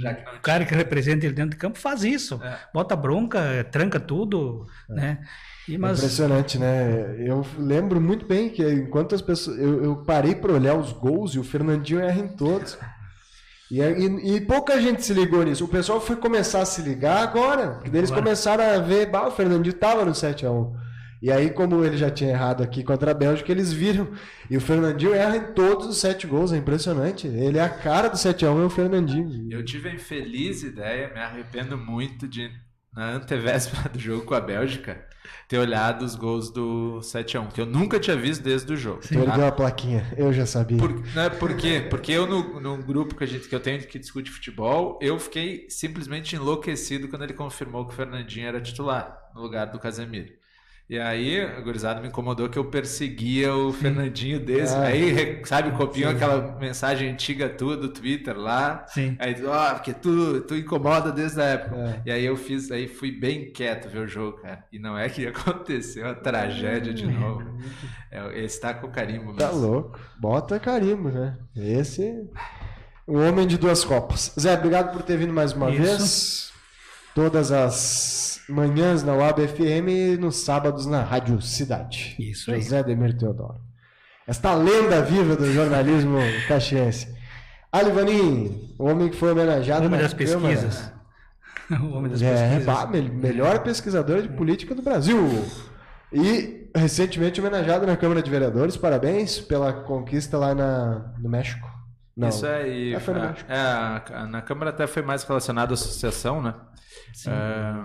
Speaker 3: cara que representa ele dentro de campo, faz isso. Bota bronca, tranca tudo, né?
Speaker 2: Impressionante, né? Eu lembro muito bem que enquanto as pessoas... Eu parei para olhar os gols e o Fernandinho erra em todos. E pouca gente se ligou nisso. O pessoal foi começar a se ligar agora. Porque eles começaram a ver, o Fernandinho estava no 7-1. E aí, como ele já tinha errado aqui contra a Bélgica, eles viram. E o Fernandinho erra em todos os 7 gols, é impressionante. Ele é a cara do 7-1, é o Fernandinho.
Speaker 4: Eu tive a infeliz ideia, me arrependo muito de, na antevéspera do jogo com a Bélgica, ter olhado os gols do 7-1, que eu nunca tinha visto desde o jogo.
Speaker 2: Então ele deu a plaquinha, eu já sabia.
Speaker 4: Por quê? Porque eu, no grupo que eu tenho que discute futebol, eu fiquei simplesmente enlouquecido quando ele confirmou que o Fernandinho era titular, no lugar do Casemiro. E aí, a gurizada me incomodou que eu perseguia o Fernandinho desse. Aí, sabe, copiam aquela mensagem antiga tua do Twitter lá.
Speaker 3: Sim.
Speaker 4: Aí, porque tu incomoda desde a época. E aí fui bem quieto ver o jogo, cara. E não é que aconteceu a tragédia de novo. Esse tá com carimbo mesmo.
Speaker 2: Tá louco. Bota carimbo, né? Esse... O homem de duas copas. Zé, obrigado por ter vindo mais uma vez. Todas as manhãs na UAB FM e nos sábados na Rádio Cidade.
Speaker 3: Isso aí.
Speaker 2: José Demir Teodoro. Esta lenda viva do jornalismo caxiense. Ali Vanin, o homem que foi homenageado
Speaker 3: Homem
Speaker 2: na
Speaker 3: das pesquisas. O homem das pesquisas.
Speaker 2: Melhor pesquisador de política do Brasil. E recentemente homenageado na Câmara de Vereadores. Parabéns pela conquista lá no México. Não.
Speaker 4: Isso aí.
Speaker 2: Foi no México.
Speaker 4: Na Câmara até foi mais relacionado à associação, né?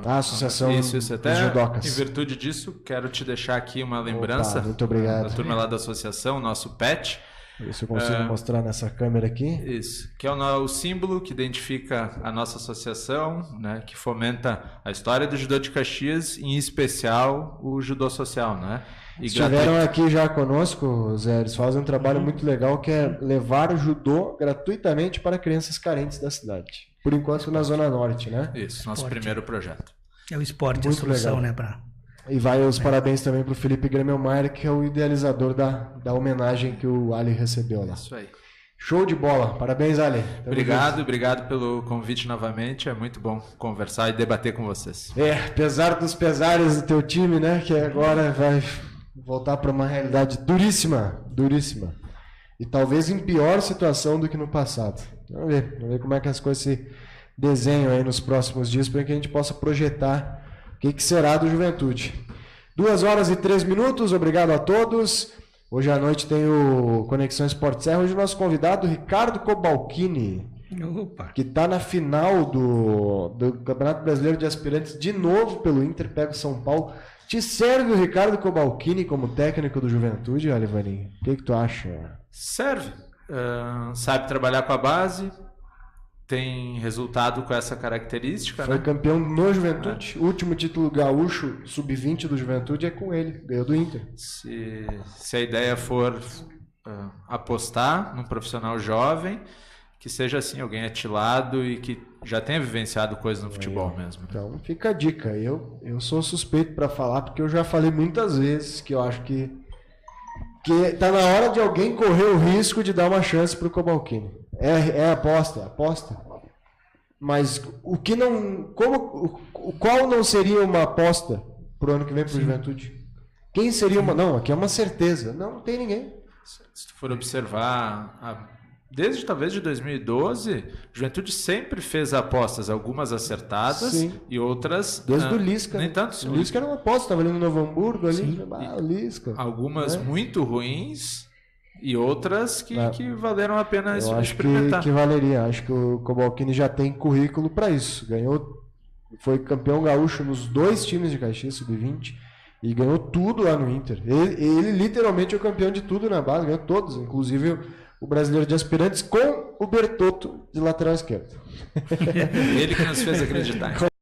Speaker 2: A associação
Speaker 4: isso até
Speaker 2: dos judocas.
Speaker 4: em virtude disso, quero te deixar aqui uma lembrança.
Speaker 2: Opa, muito obrigado.
Speaker 4: Da turma lá da associação, nosso pet.
Speaker 2: Isso eu consigo mostrar nessa câmera aqui.
Speaker 4: Isso, que é o símbolo que identifica a nossa associação, né, que fomenta a história do judô de Caxias, em especial o judô social, né? E
Speaker 2: estiveram aqui já conosco, Zé, eles fazem um trabalho muito legal que é levar o judô gratuitamente para crianças carentes da cidade. Por enquanto na Zona Norte, né?
Speaker 4: Isso, nosso primeiro projeto.
Speaker 3: É o esporte,
Speaker 2: muito
Speaker 3: a solução,
Speaker 2: legal.
Speaker 3: né?
Speaker 2: E vai os parabéns também para o Felipe Grêmio-Maier, que é o idealizador da homenagem que o Ali recebeu lá.
Speaker 4: Isso aí.
Speaker 2: Show de bola. Parabéns, Ali.
Speaker 4: Obrigado pelo convite novamente. É muito bom conversar e debater com vocês.
Speaker 2: Apesar dos pesares do teu time, né? Que agora vai voltar para uma realidade duríssima. E talvez em pior situação do que no passado. Vamos ver como é que as coisas se desenham aí nos próximos dias para que a gente possa projetar o que será do Juventude. 2h03. Obrigado a todos. Hoje à noite tem o Conexão Esporte Serra. Hoje o nosso convidado, Ricardo Cobalcini, que está na final do Campeonato Brasileiro de Aspirantes, de novo pelo Inter, pega o São Paulo. Te serve o Ricardo Cobalcini como técnico do Juventude, Alivaninho? O que tu acha?
Speaker 4: Serve. Sabe trabalhar com a base, tem resultado com essa característica.
Speaker 2: Foi campeão no Juventude. O último título gaúcho sub-20 do Juventude é com ele, ganhou do Inter.
Speaker 4: Se a ideia for apostar num profissional jovem, que seja assim, alguém atilado e que já tenha vivenciado coisas no futebol mesmo.
Speaker 2: Então fica a dica. Eu sou suspeito para falar, porque eu já falei muitas vezes que eu acho que tá na hora de alguém correr o risco de dar uma chance pro Cobalcini. É aposta. Mas o que não. Qual não seria uma aposta pro ano que vem pro Juventude? Quem seria uma. Não, aqui é uma certeza. Não tem ninguém.
Speaker 4: Se tu for observar, desde talvez de 2012, Juventude sempre fez apostas, algumas acertadas. Sim. E outras.
Speaker 2: Desde o Lisca.
Speaker 4: Nem tanto.
Speaker 2: O Lisca era uma aposta, estava ali no Novo Hamburgo ali. O Lisca.
Speaker 4: Algumas muito ruins. E outras que valeram a pena
Speaker 2: experimentar. Que valeria. Acho que o Cobalcini já tem currículo para isso. Foi campeão gaúcho nos 2 times de Caxias, sub-20, e ganhou tudo lá no Inter. Ele literalmente é o campeão de tudo na base, ganhou todos, inclusive o Brasileiro de Aspirantes com o Bertotto de lateral esquerdo.
Speaker 4: Ele que nos fez acreditar.